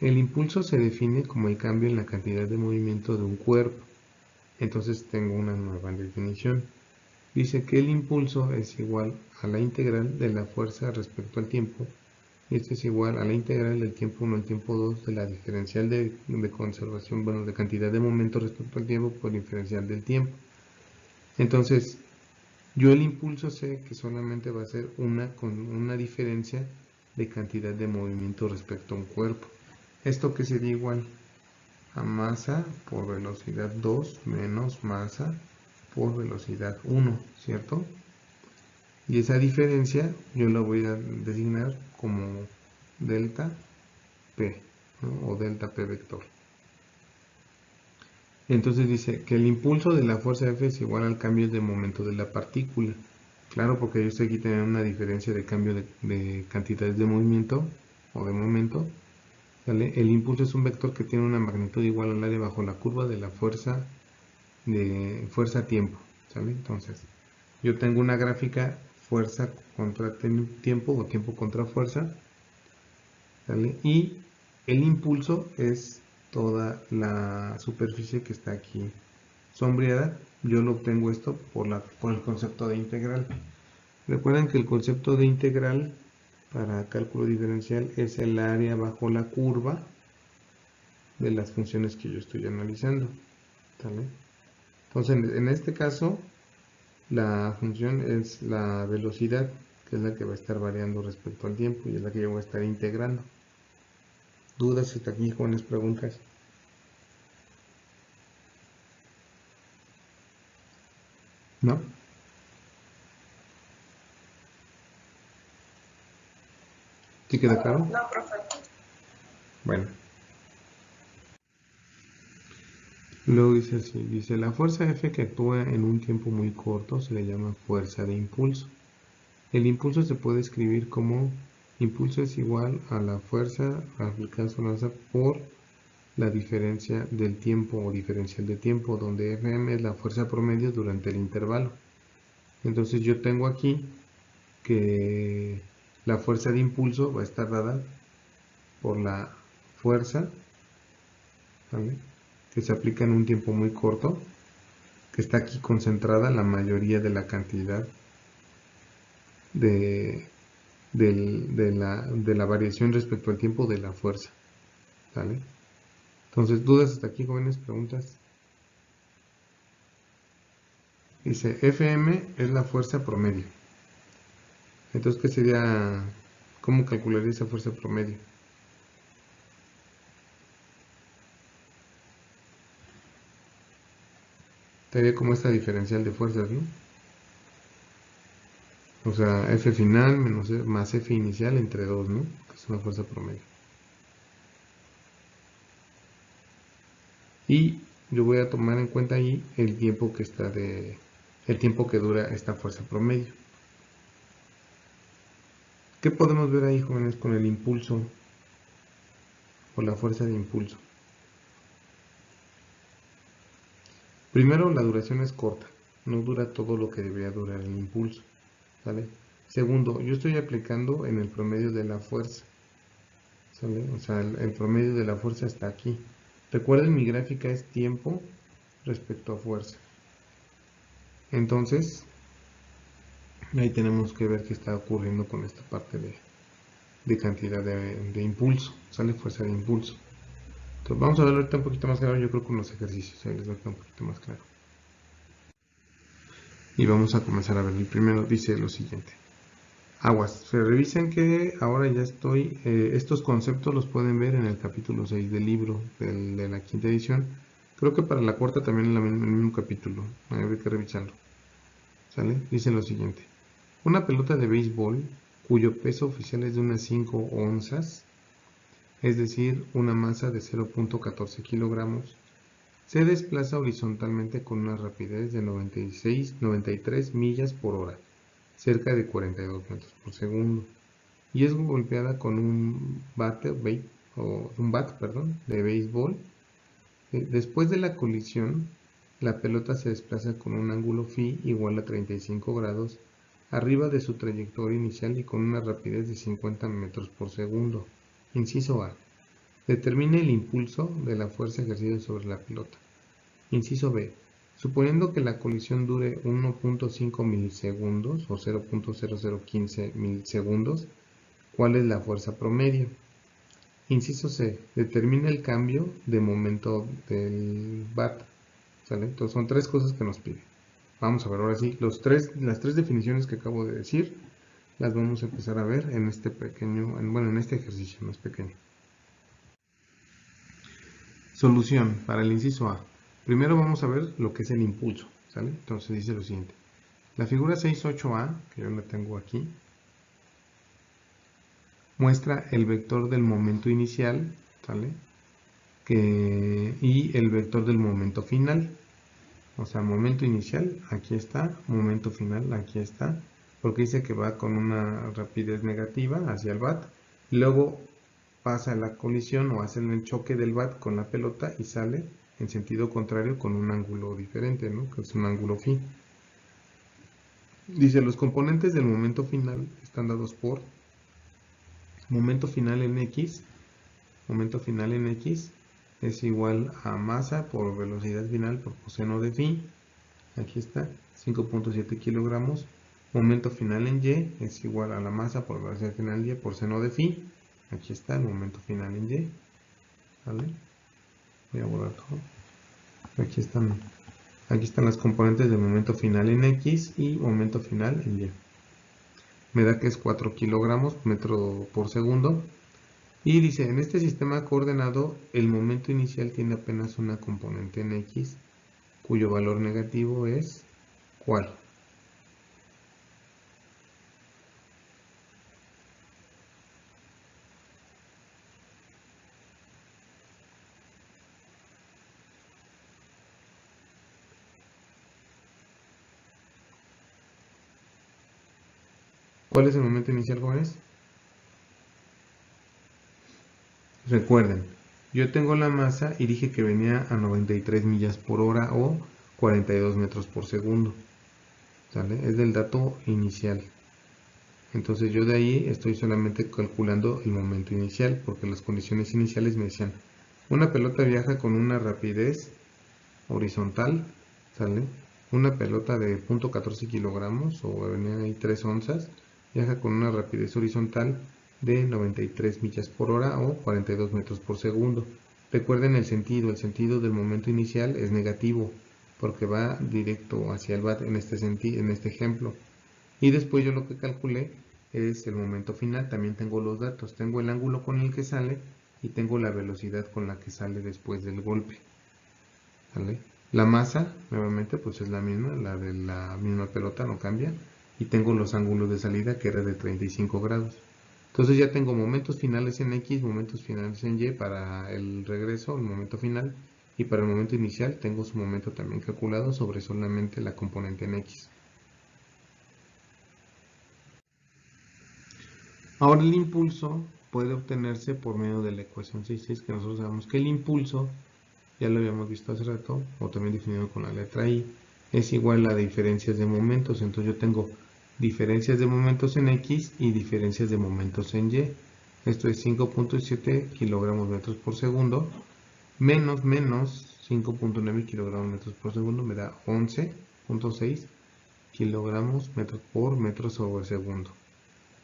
El impulso se define como el cambio en la cantidad de movimiento de un cuerpo. Entonces tengo una nueva definición. Dice que el impulso es igual a la integral de la fuerza respecto al tiempo y este es igual a la integral del tiempo 1 al tiempo 2 de la diferencial de conservación, bueno, de cantidad de momento respecto al tiempo por diferencial del tiempo. Entonces, yo el impulso sé que solamente va a ser con una diferencia de cantidad de movimiento respecto a un cuerpo. Esto que sería igual a masa por velocidad 2 menos masa por velocidad 1, ¿cierto? Y esa diferencia yo la voy a designar como delta P, ¿no? O delta P vector. Entonces dice que el impulso de la fuerza F es igual al cambio de momento de la partícula. Claro, porque yo estoy aquí teniendo una diferencia de cambio de cantidades de movimiento o de momento. ¿Vale? El impulso es un vector que tiene una magnitud igual al área bajo la curva de la fuerza tiempo. ¿Sale? Entonces, yo tengo una gráfica fuerza contra tiempo o tiempo contra fuerza. ¿Sale? Y el impulso es toda la superficie que está aquí sombreada. Yo lo obtengo esto por el concepto de integral. Recuerden que el concepto de integral para cálculo diferencial es el área bajo la curva de las funciones que yo estoy analizando. ¿Vale? Entonces, en este caso, la función es la velocidad, que es la que va a estar variando respecto al tiempo y es la que yo voy a estar integrando. ¿Dudas hasta aquí, jóvenes? ¿Preguntas? ¿No? ¿Sí queda claro? No, profe. Bueno. Luego dice así, dice la fuerza F que actúa en un tiempo muy corto se le llama fuerza de impulso. El impulso se puede escribir como impulso es igual a la fuerza aplicada sobre la masa por la diferencia del tiempo o diferencial de tiempo, donde Fm es la fuerza promedio durante el intervalo. Entonces yo tengo aquí que la fuerza de impulso va a estar dada por la fuerza, ¿vale?, que se aplica en un tiempo muy corto, que está aquí concentrada la mayoría de la cantidad de la variación respecto al tiempo de la fuerza. ¿Vale? Entonces, ¿dudas hasta aquí, jóvenes? ¿Preguntas? Dice, Fm es la fuerza promedio. Entonces, ¿qué sería? ¿Cómo calcularía esa fuerza promedio? Sería como esta diferencial de fuerzas, ¿no? O sea, F final menos más F inicial entre 2, ¿no? Que es una fuerza promedio. Y yo voy a tomar en cuenta ahí el tiempo que dura esta fuerza promedio. ¿Qué podemos ver ahí, jóvenes, con el impulso o la fuerza de impulso? Primero, la duración es corta, no dura todo lo que debería durar el impulso, ¿vale? Segundo, yo estoy aplicando en el promedio de la fuerza, ¿sale? O sea, el promedio de la fuerza está aquí. Recuerden, mi gráfica es tiempo respecto a fuerza. Entonces, ahí tenemos que ver qué está ocurriendo con esta parte de cantidad de impulso, ¿sale? Fuerza de impulso. Entonces, vamos a verlo ahorita un poquito más claro, yo creo con los ejercicios, ahí les va a quedar un poquito más claro. Y vamos a comenzar a ver. El primero dice lo siguiente. Aguas, se revisen que ahora ya estoy, estos conceptos los pueden ver en el capítulo 6 del libro, de la quinta edición. Creo que para la cuarta también en el mismo capítulo, hay que revisarlo. ¿Sale? Dice lo siguiente. Una pelota de béisbol cuyo peso oficial es de unas 5 onzas, es decir, una masa de 0.14 kilogramos, se desplaza horizontalmente con una rapidez de 93 millas por hora, cerca de 42 metros por segundo, y es golpeada con un bat de béisbol. Después de la colisión, la pelota se desplaza con un ángulo phi igual a 35 grados arriba de su trayectoria inicial y con una rapidez de 50 metros por segundo. Inciso A. Determine el impulso de la fuerza ejercida sobre la pelota. Inciso B. Suponiendo que la colisión dure 1.5 milisegundos o 0.0015 milisegundos, ¿cuál es la fuerza promedio? Inciso C, determina el cambio de momento del watt. ¿Sale? Entonces son tres cosas que nos pide. Vamos a ver ahora sí, las tres definiciones que acabo de decir, las vamos a empezar a ver en este pequeño, en este ejercicio más pequeño. Solución para el inciso A. Primero vamos a ver lo que es el impulso, ¿sale? Entonces dice lo siguiente. La figura 6.8a, que yo la tengo aquí, muestra el vector del momento inicial, ¿sale? Y el vector del momento final. O sea, momento inicial, aquí está, momento final, aquí está, porque dice que va con una rapidez negativa hacia el bat, luego pasa la colisión o hace el choque del bat con la pelota y sale en sentido contrario con un ángulo diferente, ¿no? Que es un ángulo phi. Dice, los componentes del momento final están dados por momento final en x es igual a masa por velocidad final por coseno de phi. Aquí está, 5.7 kilogramos. Momento final en y es igual a la masa por velocidad final y por seno de phi. Aquí está el momento final en y. ¿Vale? Voy a borrar todo. Aquí están las componentes del momento final en x y momento final en y. Me da que es 4 kilogramos metro por segundo. Y dice, en este sistema coordenado, el momento inicial tiene apenas una componente en x, cuyo valor negativo es, ¿cuál? ¿Cuál es el momento inicial, jóvenes? Recuerden, yo tengo la masa y dije que venía a 93 millas por hora o 42 metros por segundo. ¿Sale? Es del dato inicial. Entonces yo de ahí estoy solamente calculando el momento inicial, porque las condiciones iniciales me decían, una pelota viaja con una rapidez horizontal, ¿sale? Una pelota de 0.14 kilogramos, o venía ahí 3 onzas, viaja con una rapidez horizontal de 93 millas por hora o 42 metros por segundo. Recuerden el sentido del momento inicial es negativo, porque va directo hacia el bat en este ejemplo. Y después yo lo que calculé es el momento final. También tengo los datos, tengo el ángulo con el que sale y tengo la velocidad con la que sale después del golpe. ¿Vale? La masa, nuevamente, pues es la misma, la de la misma pelota, no cambia. Y tengo los ángulos de salida, que era de 35 grados. Entonces ya tengo momentos finales en X, momentos finales en Y para el regreso, el momento final. Y para el momento inicial tengo su momento también calculado sobre solamente la componente en X. Ahora el impulso puede obtenerse por medio de la ecuación 6.6, que nosotros sabemos que el impulso, ya lo habíamos visto hace rato, o también definido con la letra I, es igual a diferencias de momentos. Entonces yo tengo diferencias de momentos en X y diferencias de momentos en Y. Esto es 5.7 kilogramos metros por segundo menos 5.9 kilogramos metros por segundo me da 11.6 kilogramos metros por metro sobre segundo.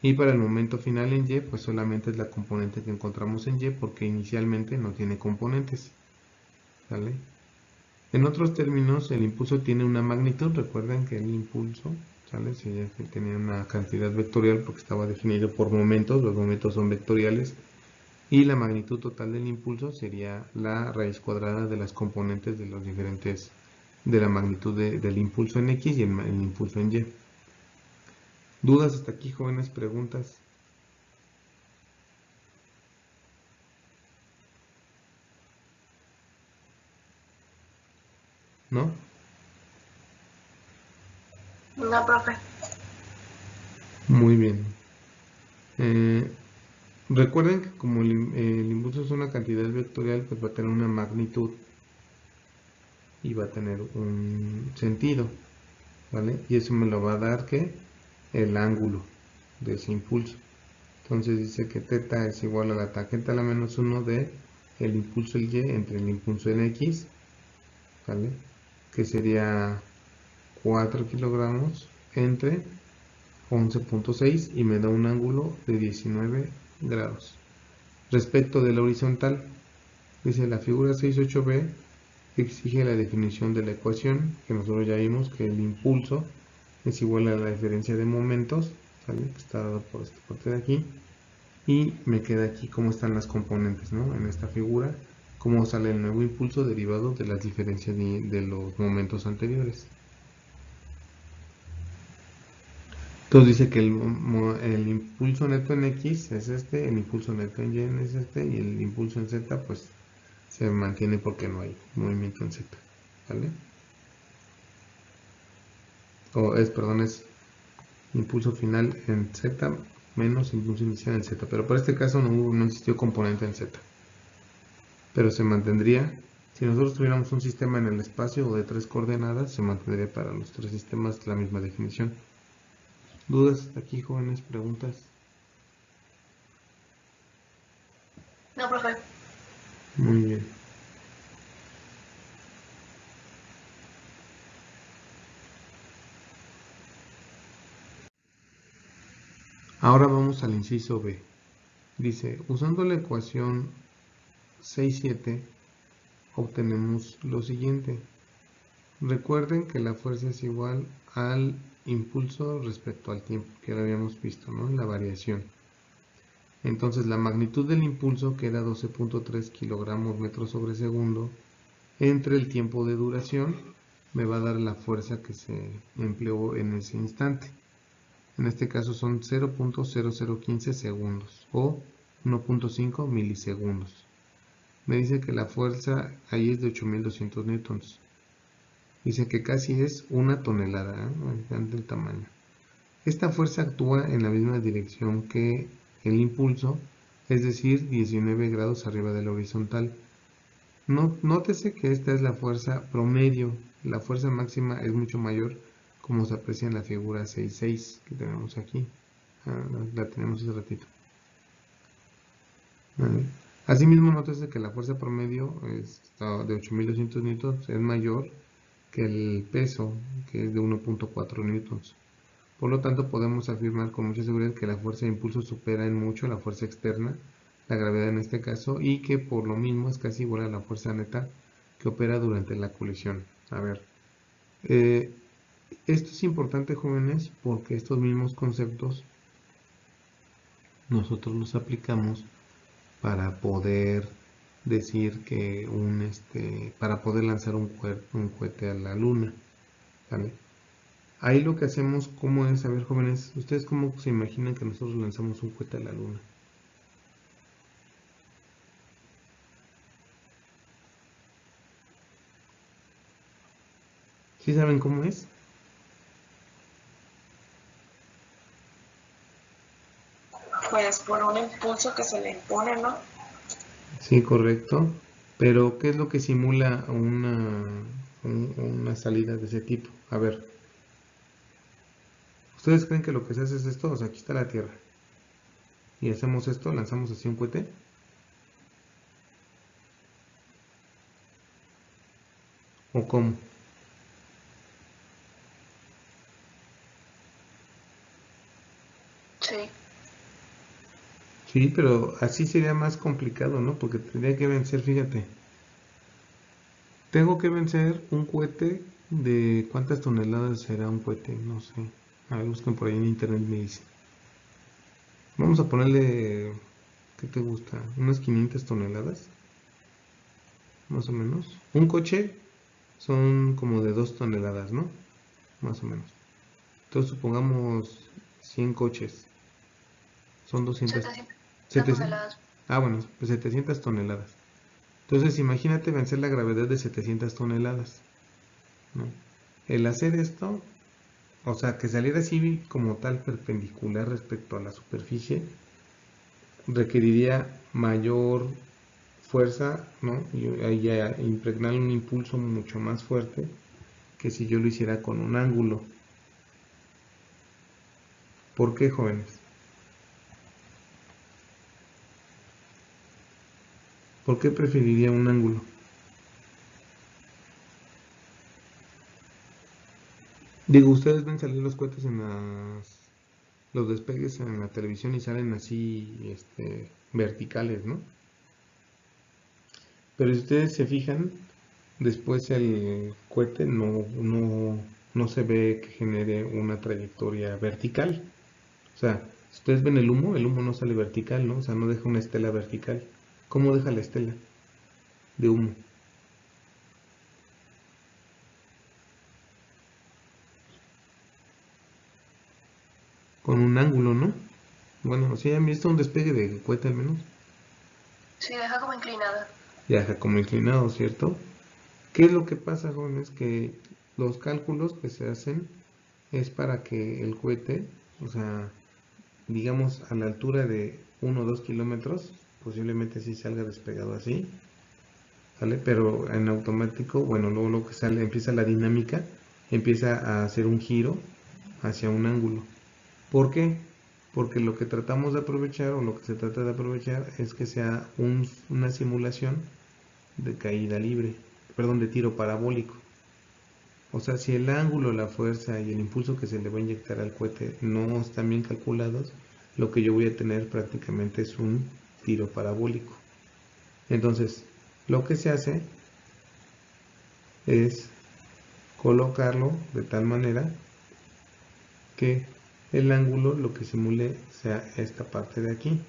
Y para el momento final en Y, pues solamente es la componente que encontramos en Y, porque inicialmente no tiene componentes. ¿Vale? En otros términos, el impulso tiene una magnitud. Recuerden que el impulso, ¿sale? Si tenía una cantidad vectorial porque estaba definido por momentos, los momentos son vectoriales, y la magnitud total del impulso sería la raíz cuadrada de las componentes de los diferentes, de la magnitud del impulso en X y el impulso en Y. ¿Dudas hasta aquí, jóvenes? ¿Preguntas? ¿No? No, profe. Muy bien. Recuerden que como el impulso es una cantidad vectorial, pues va a tener una magnitud y va a tener un sentido, ¿vale? Y eso me lo va a dar que el ángulo de ese impulso. Entonces dice que θ es igual a la tangente a la menos 1 de el impulso en Y entre el impulso en X, ¿vale? Que sería 4 kilogramos entre 11.6 y me da un ángulo de 19 grados. Respecto de la horizontal, dice la figura 6.8b exige la definición de la ecuación, que nosotros ya vimos que el impulso es igual a la diferencia de momentos, ¿sale? Que está dado por esta parte de aquí, y me queda aquí cómo están las componentes, ¿no? En esta figura, cómo sale el nuevo impulso derivado de las diferencias de los momentos anteriores. Entonces dice que el impulso neto en X es este, el impulso neto en Y es este, y el impulso en Z pues se mantiene porque no hay movimiento en Z, ¿vale? Perdón, es impulso final en Z menos impulso inicial en Z, pero por este caso no existió componente en Z, pero se mantendría. Si nosotros tuviéramos un sistema en el espacio o de 3 coordenadas, se mantendría para los 3 sistemas la misma definición. ¿Dudas aquí, jóvenes? ¿Preguntas? No, profe. Muy bien. Ahora vamos al inciso B. Dice, usando la ecuación 6.7, obtenemos lo siguiente. Recuerden que la fuerza es igual al impulso respecto al tiempo, que lo habíamos visto, ¿no? La variación. Entonces la magnitud del impulso, que era 12.3 kilogramos metros sobre segundo, entre el tiempo de duración, me va a dar la fuerza que se empleó en ese instante. En este caso son 0.0015 segundos o 1.5 milisegundos. Me dice que la fuerza ahí es de 8200 newtons. Dice que casi es una tonelada, ¿eh? El tamaño. Esta fuerza actúa en la misma dirección que el impulso, es decir, 19 grados arriba de la horizontal. Nótese que esta es la fuerza promedio. La fuerza máxima es mucho mayor, como se aprecia en la figura 6.6 que tenemos aquí. La tenemos hace ratito. ¿Vale? Asimismo, nótese que la fuerza promedio de 8200 newtons es mayor que el peso, que es de 1.4 newtons. Por lo tanto, podemos afirmar con mucha seguridad que la fuerza de impulso supera en mucho la fuerza externa, la gravedad en este caso, y que por lo mismo es casi igual a la fuerza neta que opera durante la colisión. A ver, esto es importante, jóvenes, porque estos mismos conceptos nosotros los aplicamos para poder decir que para poder lanzar un cohete a la luna, ¿vale? Ahí lo que hacemos, ¿cómo es? A ver, jóvenes, ¿ustedes cómo se imaginan que nosotros lanzamos un cohete a la luna? ¿Sí saben cómo es? Pues por un impulso que se le impone, ¿no? Sí, correcto. Pero, ¿qué es lo que simula una salida de ese tipo? A ver, ¿ustedes creen que lo que se hace es esto? O sea, aquí está la Tierra. Y hacemos esto, lanzamos así un cohete. ¿O cómo? Sí. Sí, pero así sería más complicado, ¿no? Porque tendría que vencer, fíjate. Tengo que vencer un cohete de ¿cuántas toneladas será un cohete? No sé. A ver, busquen por ahí en internet me dicen. Vamos a ponerle, ¿qué te gusta? Unas 500 toneladas, más o menos. Un coche son como de 2 toneladas, ¿no? Más o menos. Entonces supongamos 100 coches. Son 200. 700. Toneladas. Ah, bueno, pues 700 toneladas. Entonces imagínate vencer la gravedad de 700 toneladas, ¿no? El hacer esto, o sea, que saliera así como tal perpendicular respecto a la superficie, requeriría mayor fuerza, ¿no? Y ahí ya impregnar un impulso mucho más fuerte que si yo lo hiciera con un ángulo. ¿Por qué, jóvenes? ¿Por qué preferiría un ángulo? Digo, ustedes ven salir los cohetes en las los despegues en la televisión y salen así verticales, ¿no? Pero si ustedes se fijan, después el cohete no se ve que genere una trayectoria vertical. O sea, si ustedes ven el humo no sale vertical, ¿no? O sea, no deja una estela vertical. ¿Cómo deja la estela de humo? Con un ángulo, ¿no? Bueno, ¿sí han visto un despegue de cohete al menos? Sí, deja como inclinada. Ya deja como inclinado, ¿cierto? ¿Qué es lo que pasa, jóvenes? Que los cálculos que se hacen es para que el cohete, o sea, digamos a la altura de 1 o 2 kilómetros, posiblemente sí salga despegado así, ¿vale? Pero en automático, bueno, luego lo que sale, empieza la dinámica, empieza a hacer un giro hacia un ángulo. ¿Por qué? Porque lo que tratamos de aprovechar, o lo que se trata de aprovechar, es que sea una simulación de caída libre, perdón, de tiro parabólico. O sea, si el ángulo, la fuerza y el impulso que se le va a inyectar al cohete no están bien calculados, lo que yo voy a tener prácticamente es un tiro parabólico. Entonces, lo que se hace es colocarlo de tal manera que el ángulo lo que simule sea esta parte de aquí.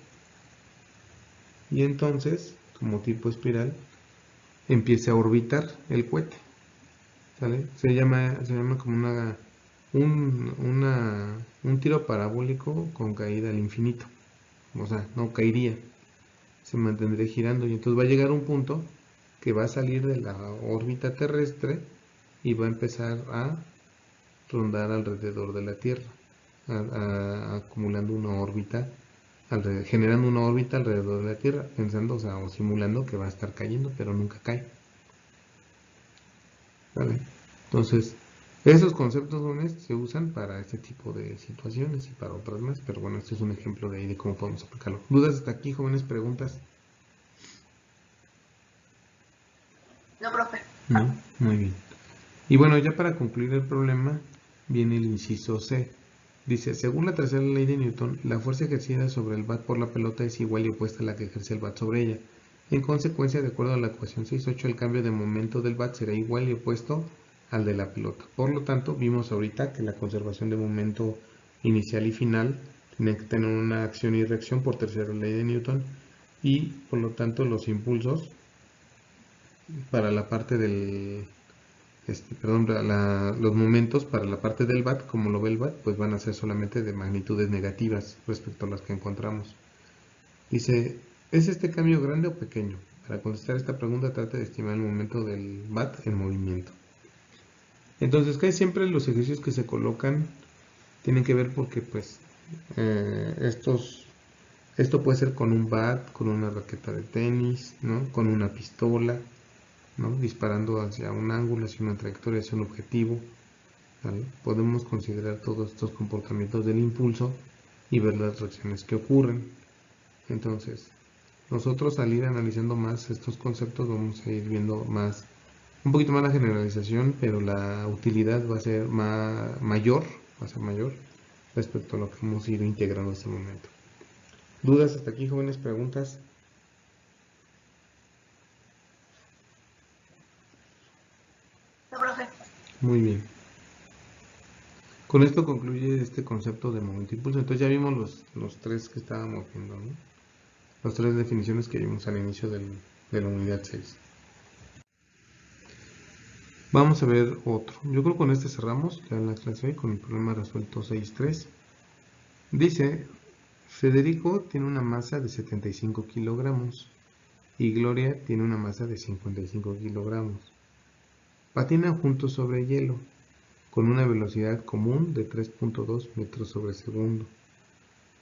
Y entonces, como tipo espiral, empiece a orbitar el cohete. ¿Sale? Se llama como un tiro parabólico con caída al infinito. O sea, no caería, se mantendría girando y entonces va a llegar un punto que va a salir de la órbita terrestre y va a empezar a rondar alrededor de la Tierra, acumulando una órbita, generando una órbita alrededor de la Tierra, pensando, o sea, o simulando que va a estar cayendo, pero nunca cae. ¿Vale? Entonces, esos conceptos jóvenes se usan para este tipo de situaciones y para otras más, pero bueno, este es un ejemplo de ahí de cómo podemos aplicarlo. ¿Dudas hasta aquí, jóvenes? ¿Preguntas? No, profe. No, muy bien. Y bueno, ya para concluir el problema, viene el inciso C. Dice, según la tercera ley de Newton, la fuerza ejercida sobre el bat por la pelota es igual y opuesta a la que ejerce el bat sobre ella. En consecuencia, de acuerdo a la ecuación 6.8, el cambio de momento del bat será igual y opuesto al de la pelota. Por lo tanto, vimos ahorita que la conservación de momento inicial y final tiene que tener una acción y reacción por tercera ley de Newton y por lo tanto los impulsos para la parte del los momentos para la parte del bat, como lo ve el bat, pues van a ser solamente de magnitudes negativas respecto a las que encontramos. Dice, ¿es este cambio grande o pequeño? Para contestar esta pregunta trate de estimar el momento del bat en movimiento. Entonces, casi siempre los ejercicios que se colocan tienen que ver porque pues esto puede ser con un bat, con una raqueta de tenis, ¿no? Con una pistola, ¿no? Disparando hacia un ángulo, hacia una trayectoria, hacia un objetivo. ¿Vale? Podemos considerar todos estos comportamientos del impulso y ver las reacciones que ocurren. Entonces, nosotros al ir analizando más estos conceptos vamos a ir viendo un poquito más la generalización, pero la utilidad va a ser mayor respecto a lo que hemos ido integrando hasta el momento. ¿Dudas hasta aquí, jóvenes? ¿Preguntas? No, profe. Muy bien. Con esto concluye este concepto de momento e impulso. Entonces ya vimos los tres que estábamos viendo, ¿no? Las tres definiciones que vimos al inicio de la unidad 6. Vamos a ver otro. Yo creo que con este cerramos ya la clase hoy con el problema resuelto 6.3. Dice, Federico tiene una masa de 75 kilogramos y Gloria tiene una masa de 55 kilogramos. Patinan juntos sobre hielo con una velocidad común de 3.2 metros sobre segundo.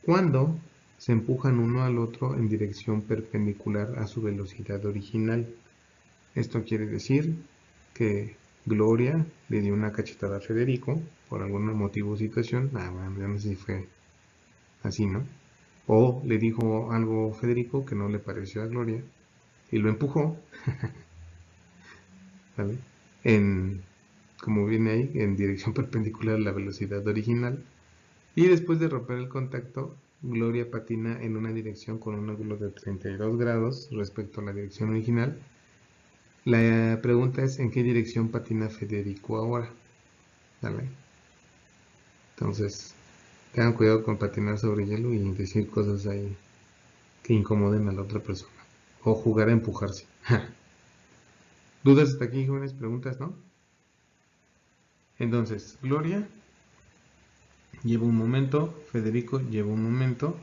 Cuando se empujan uno al otro en dirección perpendicular a su velocidad original. Esto quiere decir que Gloria le dio una cachetada a Federico por algún motivo o situación. Bueno, ya no sé si fue así, ¿no? O le dijo algo a Federico que no le pareció a Gloria y lo empujó, ¿vale? Como viene ahí, en dirección perpendicular a la velocidad original. Y después de romper el contacto, Gloria patina en una dirección con un ángulo de 32 grados respecto a la dirección original. La pregunta es, ¿en qué dirección patina Federico ahora? ¿Vale? Entonces, tengan cuidado con patinar sobre hielo y decir cosas ahí que incomoden a la otra persona. O jugar a empujarse. ¿Dudas hasta aquí, jóvenes? ¿Preguntas, no? Entonces, Gloria lleva un momento, Federico lleva un momento,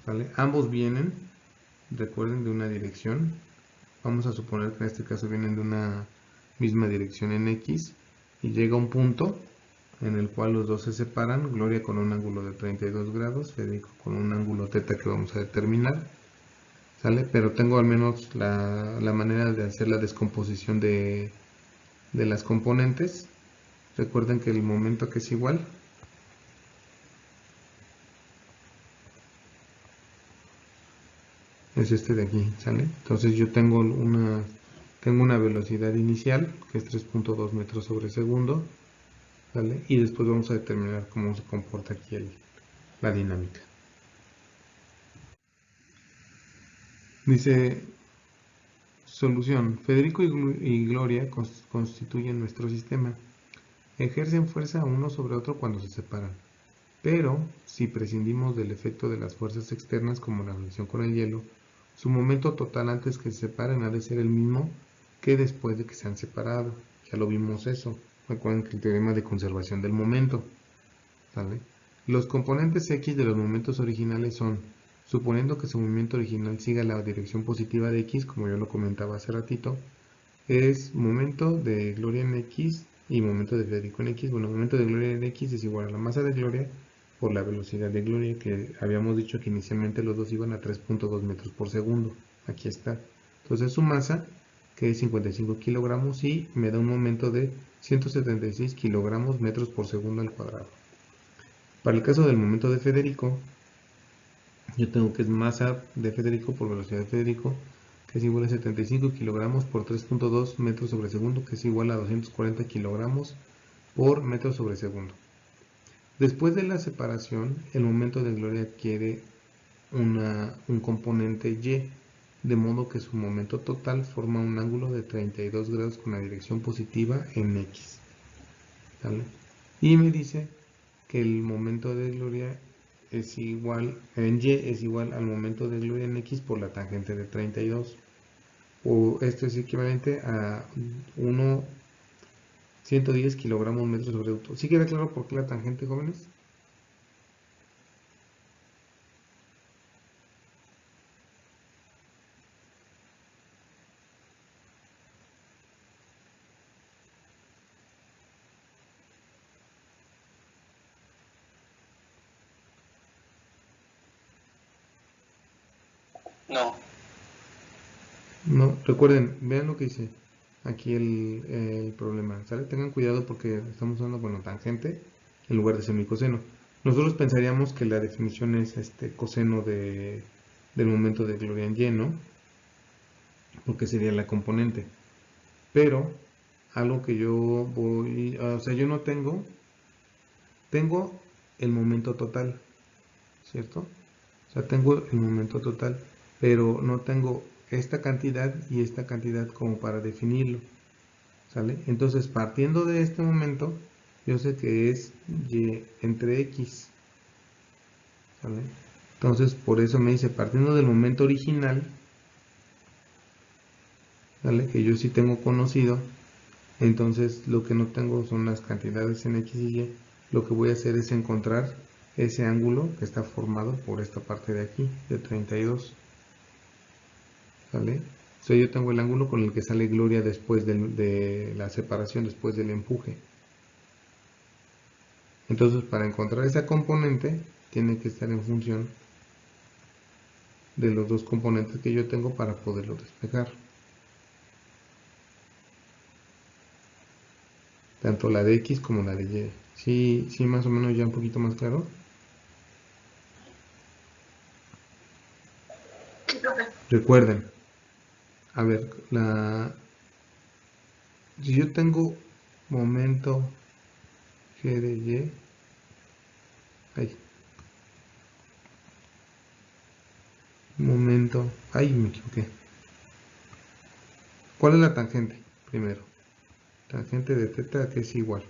¿vale? Ambos vienen, recuerden, de una dirección. Vamos a suponer que en este caso vienen de una misma dirección en X y llega un punto en el cual los dos se separan, Gloria con un ángulo de 32 grados, Federico con un ángulo θ que vamos a determinar, ¿sale? Pero tengo al menos la manera de hacer la descomposición de las componentes. Recuerden que el momento que es igual es este de aquí, ¿sale? Entonces yo tengo una velocidad inicial que es 3.2 metros sobre segundo, ¿vale? Y después vamos a determinar cómo se comporta aquí la dinámica. Dice, solución, Federico y Gloria constituyen nuestro sistema. Ejercen fuerza uno sobre otro cuando se separan. Pero, si prescindimos del efecto de las fuerzas externas como la fricción con el hielo, su momento total antes que se separen ha de ser el mismo que después de que se han separado. Ya lo vimos eso. Recuerden que el teorema de conservación del momento. ¿Vale? Los componentes X de los momentos originales son, suponiendo que su movimiento original siga la dirección positiva de X, como yo lo comentaba hace ratito, es momento de Gloria en X y momento de Federico en X. Bueno, momento de Gloria en X es igual a la masa de Gloria por la velocidad de Gloria, que habíamos dicho que inicialmente los dos iban a 3.2 metros por segundo. Aquí está. Entonces su masa, que es 55 kilogramos, y me da un momento de 176 kilogramos metros por segundo al cuadrado. Para el caso del momento de Federico, yo tengo que es masa de Federico por velocidad de Federico, que es igual a 75 kilogramos por 3.2 metros sobre segundo, que es igual a 240 kilogramos por metro sobre segundo. Después de la separación, el momento de Gloria adquiere un componente Y, de modo que su momento total forma un ángulo de 32 grados con la dirección positiva en X. ¿Vale? Y me dice que el momento de Gloria es igual, en Y es igual al momento de Gloria en X por la tangente de 32. O esto es equivalente a 110 kilogramos metros sobre segundo. ¿Sí queda claro por qué la tangente, jóvenes? No. No, recuerden, vean lo que dice aquí el problema, ¿sale? Tengan cuidado porque estamos usando, bueno, tangente en lugar de semicoseno. Nosotros pensaríamos que la definición es coseno del momento de Gloria en Y, ¿no? Porque sería la componente. Pero, algo que yo voy, o sea, yo no tengo el momento total, ¿cierto? O sea, tengo el momento total, pero no tengo esta cantidad y esta cantidad como para definirlo, ¿sale? Entonces, partiendo de este momento, yo sé que es Y entre X, ¿sale? Entonces, por eso me dice, partiendo del momento original, ¿vale? Que yo sí tengo conocido, entonces lo que no tengo son las cantidades en X y Y. Lo que voy a hacer es encontrar ese ángulo que está formado por esta parte de aquí, de 32. ¿Vale? O sea, yo tengo el ángulo con el que sale Gloria después de la separación, después del empuje. Entonces, para encontrar esa componente, tiene que estar en función de los dos componentes que yo tengo para poderlo despejar. Tanto la de X como la de Y. Sí, más o menos ya un poquito más claro. Sí, profe. Recuerden, a ver, si yo tengo momento G de Y, Ahí. Momento. Ay, me equivoqué. ¿Cuál es la tangente? Primero. Tangente de teta, que es igual.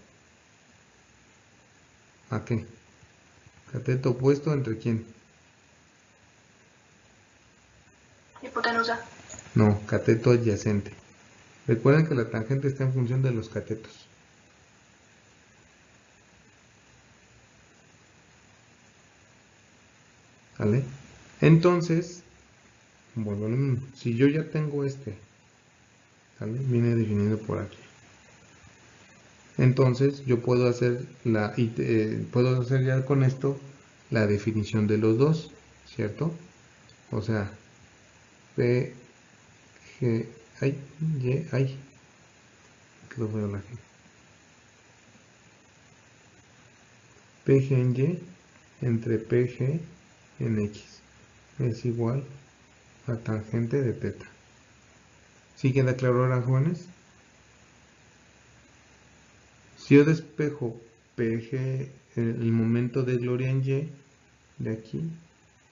¿A qué? Cateto opuesto entre quién? Hipotenusa. No, cateto adyacente. Recuerden que la tangente está en función de los catetos. ¿Vale? Entonces, vuelvo a lo mismo. Si yo ya tengo este, ¿vale? Viene definido por aquí. Entonces, yo puedo hacer puedo hacer ya con esto la definición de los dos, ¿cierto? O sea, P, G, ay, Y, ay, quedó fuera la G. PG en Y entre PG en X es igual a tangente de teta. ¿Sí queda claro ahora, jóvenes? Si yo despejo PG, el momento de Gloria en Y, de aquí,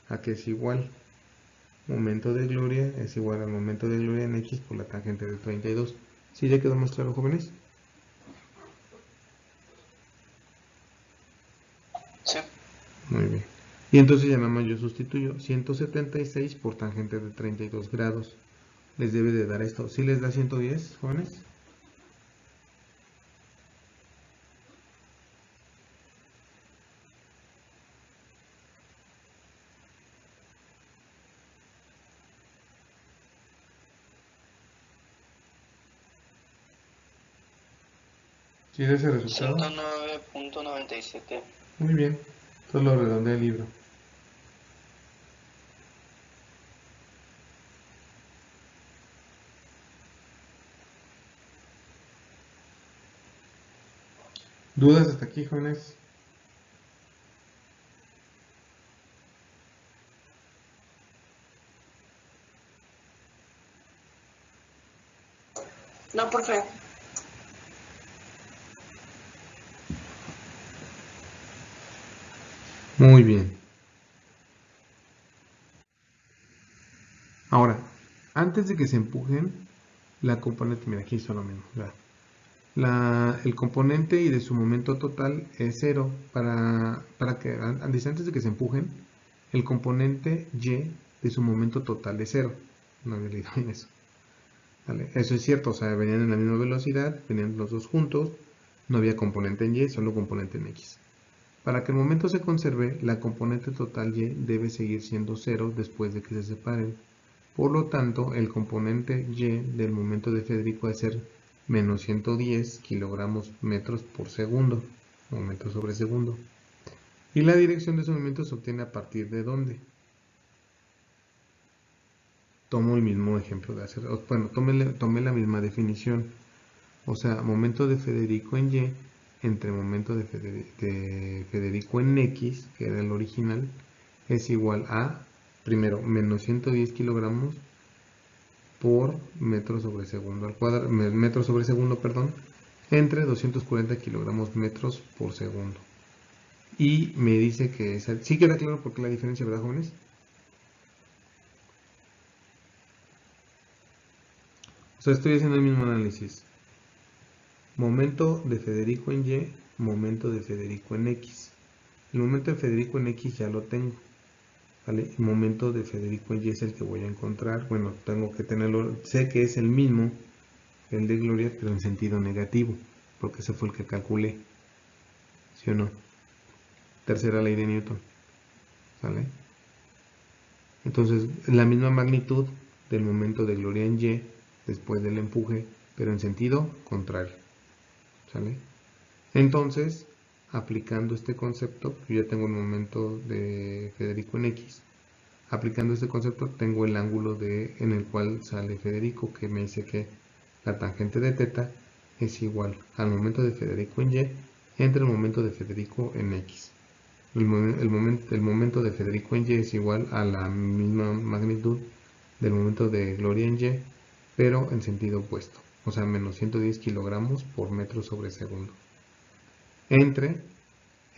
a que es igual, momento de Gloria es igual al momento de Gloria en X por la tangente de 32. ¿Sí ya quedó más claro, jóvenes? Sí. Muy bien. Y entonces ya nada más yo sustituyo 176 por tangente de 32 grados. Les debe de dar esto. ¿Sí les da 110, jóvenes? ¿Sí de ese resultado? 109.97. Muy bien. Entonces lo redondeé el libro. ¿Dudas hasta aquí, jóvenes? No, profe. Muy bien. Ahora, antes de que se empujen, la componente, mira, aquí hizo lo mismo. El componente y de su momento total es 0. Para que, antes de que se empujen, el componente y de su momento total es 0. No había leído bien eso. ¿Vale? Eso es cierto, o sea, venían en la misma velocidad, venían los dos juntos, no había componente en y, solo componente en x. Para que el momento se conserve, la componente total y debe seguir siendo 0 después de que se separen. Por lo tanto, el componente y del momento de Federico va a ser menos 110 kilogramos metros por segundo, o metros sobre segundo. Y la dirección de ese movimiento se obtiene a partir de ¿dónde? Tomo el mismo ejemplo de hacer, bueno, tomé la misma definición. O sea, momento de Federico en Y entre momento de Federico en X, que era el original, es igual a, primero, menos 110 kilogramos por metro sobre segundo al cuadrado, metro sobre segundo, perdón, entre 240 kilogramos metros por segundo. Y me dice que esa, ¿sí queda claro por qué la diferencia, verdad, jóvenes? O sea, estoy haciendo el mismo análisis. Momento de Federico en Y, momento de Federico en X. El momento de Federico en X ya lo tengo, ¿vale? El momento de Federico en Y es el que voy a encontrar. Bueno, tengo que tenerlo, sé que es el mismo que el de Gloria, pero en sentido negativo, porque ese fue el que calculé, ¿sí o no? Tercera ley de Newton, ¿sale? Entonces, la misma magnitud del momento de Gloria en Y después del empuje, pero en sentido contrario, ¿sale? Entonces, aplicando este concepto, yo ya tengo el momento de Federico en X. Aplicando este concepto, tengo el ángulo en el cual sale Federico, que me dice que la tangente de teta es igual al momento de Federico en Y entre el momento de Federico en X. El momento de Federico en Y es igual a la misma magnitud del momento de Gloria en Y, pero en sentido opuesto, o sea, menos 110 kilogramos por metro sobre segundo. Entre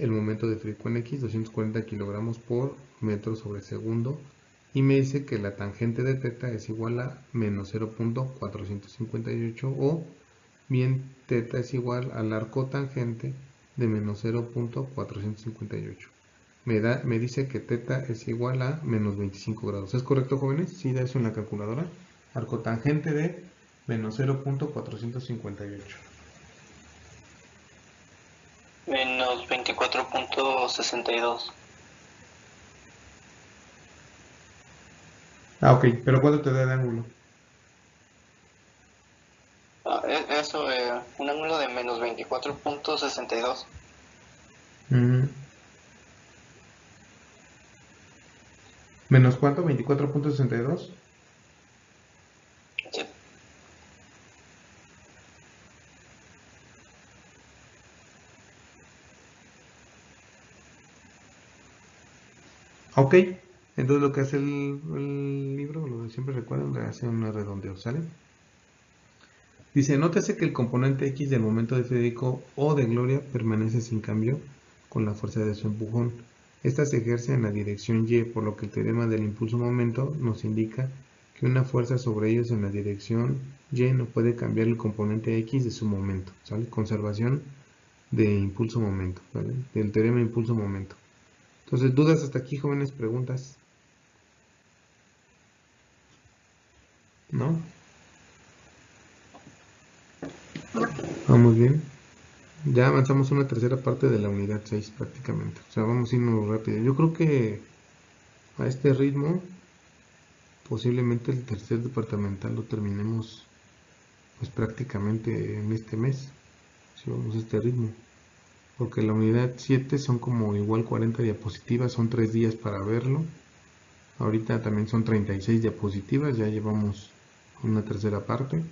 el momento de frico en X, 240 kilogramos por metro sobre segundo, y me dice que la tangente de teta es igual a menos 0.458, o bien teta es igual al arco tangente de menos 0.458. Me dice que teta es igual a menos 25 grados. ¿Es correcto, jóvenes? Sí, da eso en la calculadora. Arco tangente de menos 0.458. Menos 24.62. Ah, ok, pero ¿cuánto te da de ángulo? Eso, un ángulo de menos 24.62. ¿Menos cuánto? 24.62. Sí. Ok, entonces lo que hace el libro, lo que siempre recuerdan, le hace un redondeo, ¿sale? Dice, nótese que el componente X del momento de Federico o de Gloria permanece sin cambio con la fuerza de su empujón. Esta se ejerce en la dirección Y, por lo que el teorema del impulso-momento nos indica que una fuerza sobre ellos en la dirección Y no puede cambiar el componente X de su momento, ¿sale? Conservación de impulso-momento, ¿vale? Del teorema de impulso-momento. Entonces, ¿dudas hasta aquí, jóvenes? ¿Preguntas? ¿No? Vamos bien. Ya avanzamos una tercera parte de la unidad 6 prácticamente. O sea, vamos a irnos rápido. Yo creo que a este ritmo, posiblemente el tercer departamental lo terminemos pues prácticamente en este mes. Si vamos a este ritmo. Porque la unidad 7 son como igual 40 diapositivas, son 3 días para verlo. Ahorita también son 36 diapositivas, ya llevamos una tercera parte.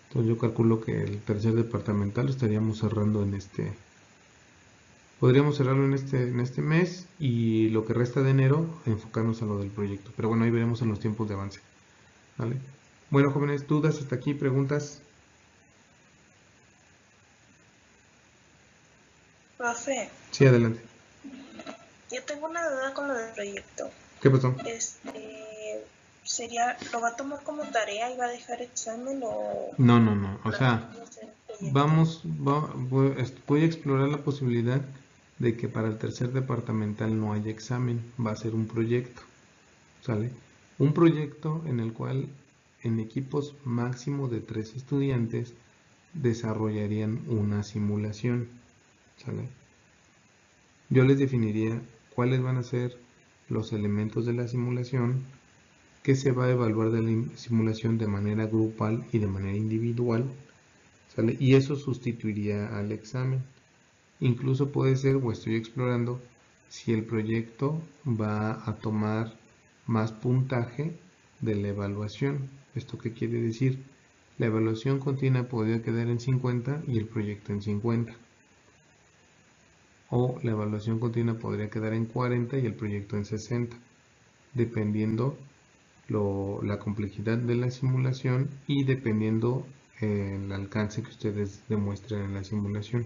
Entonces yo calculo que el tercer departamental lo estaríamos cerrando en este... Podríamos cerrarlo en este mes, y lo que resta de enero enfocarnos a lo del proyecto. Pero bueno, ahí veremos en los tiempos de avance. ¿Vale? Bueno, jóvenes, ¿dudas hasta aquí? ¿Preguntas? Profe, Sí, adelante. yo tengo una duda con lo del proyecto. ¿Qué pasó? ¿Lo va a tomar como tarea y va a dejar examen o...? No. O sea, voy a explorar la posibilidad de que para el tercer departamental no haya examen. Va a ser un proyecto. ¿Sale? Un proyecto en el cual en equipos máximo de 3 estudiantes desarrollarían una simulación. ¿Sale? Yo les definiría cuáles van a ser los elementos de la simulación, qué se va a evaluar de la simulación de manera grupal y de manera individual, ¿sale? Y eso sustituiría al examen. Incluso puede ser, o estoy explorando, si el proyecto va a tomar más puntaje de la evaluación. ¿Esto qué quiere decir? La evaluación continua podría quedar en 50 y el proyecto en 50. O la evaluación continua podría quedar en 40 y el proyecto en 60, dependiendo la complejidad de la simulación y dependiendo el alcance que ustedes demuestren en la simulación.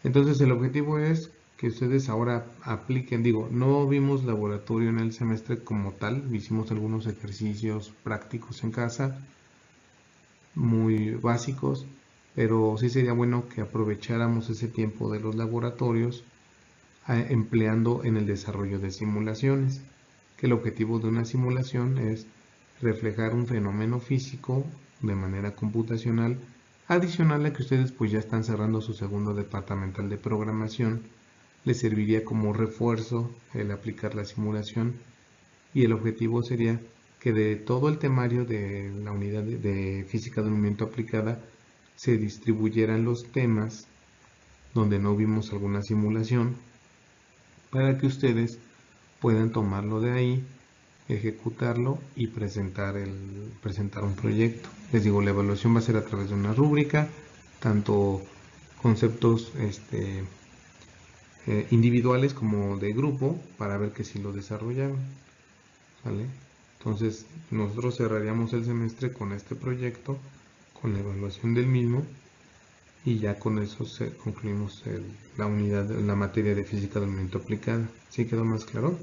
Entonces el objetivo es que ustedes ahora apliquen, no vimos laboratorio en el semestre como tal, hicimos algunos ejercicios prácticos en casa, muy básicos, pero sí sería bueno que aprovecháramos ese tiempo de los laboratorios empleando en el desarrollo de simulaciones, que el objetivo de una simulación es reflejar un fenómeno físico de manera computacional, adicional a que ustedes pues ya están cerrando su segundo departamental de programación. Les serviría como refuerzo el aplicar la simulación, y el objetivo sería que de todo el temario de la unidad de física del movimiento aplicada se distribuyeran los temas donde no vimos alguna simulación, para que ustedes puedan tomarlo de ahí, ejecutarlo y presentar un proyecto. Les digo, la evaluación va a ser a través de una rúbrica, tanto conceptos individuales como de grupo, para ver que si lo desarrollaron. ¿Vale? Entonces nosotros cerraríamos el semestre con este proyecto, con la evaluación del mismo, y ya con eso concluimos la unidad, la materia de física del movimiento aplicada. ¿Sí quedó más claro?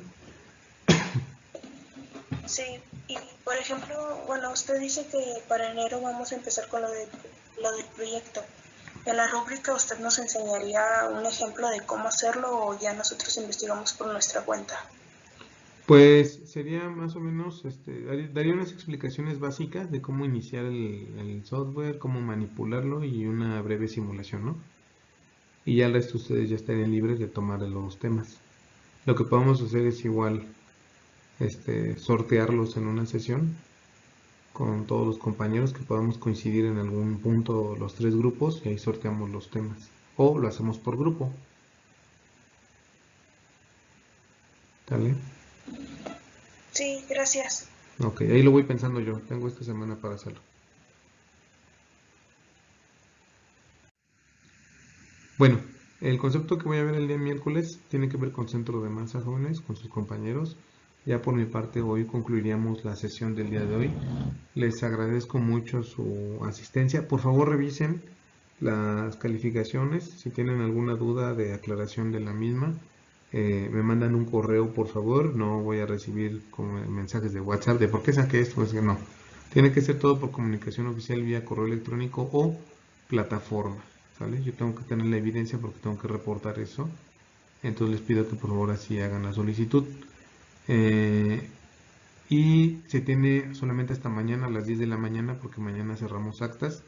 Sí, y por ejemplo, bueno, usted dice que para enero vamos a empezar con lo del proyecto. En la rúbrica usted nos enseñaría un ejemplo de cómo hacerlo o ya nosotros investigamos por nuestra cuenta. Pues sería más o menos, daría unas explicaciones básicas de cómo iniciar el software, cómo manipularlo y una breve simulación, ¿no? Y ya el resto ustedes ya estarían libres de tomar los temas. Lo que podemos hacer es igual, sortearlos en una sesión con todos los compañeros que podamos coincidir en algún punto los 3 grupos y ahí sorteamos los temas. O lo hacemos por grupo. ¿Sale? Sí, gracias. Ok, ahí lo voy pensando yo. Tengo esta semana para hacerlo. Bueno, el concepto que voy a ver el día miércoles tiene que ver con centro de masa, jóvenes, con sus compañeros. Ya por mi parte hoy concluiríamos la sesión del día de hoy. Les agradezco mucho su asistencia. Por favor revisen las calificaciones. Si tienen alguna duda de aclaración de la misma, me mandan un correo, por favor. No voy a recibir como mensajes de WhatsApp de por qué saqué esto. Pues que no. Tiene que ser todo por comunicación oficial vía correo electrónico o plataforma. ¿Sale? Yo tengo que tener la evidencia porque tengo que reportar eso. Entonces les pido que por favor así hagan la solicitud. Y se tiene solamente hasta mañana a las 10 de la mañana porque mañana cerramos actas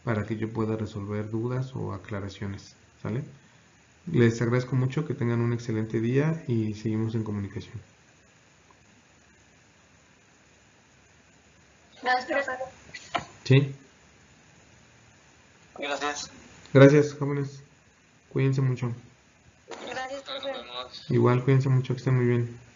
para que yo pueda resolver dudas o aclaraciones. ¿Sale? Les agradezco mucho, que tengan un excelente día y seguimos en comunicación. Gracias, profe. ¿Sí? Gracias. Gracias, jóvenes. Cuídense mucho. Gracias, profe. Igual, cuídense mucho, que estén muy bien.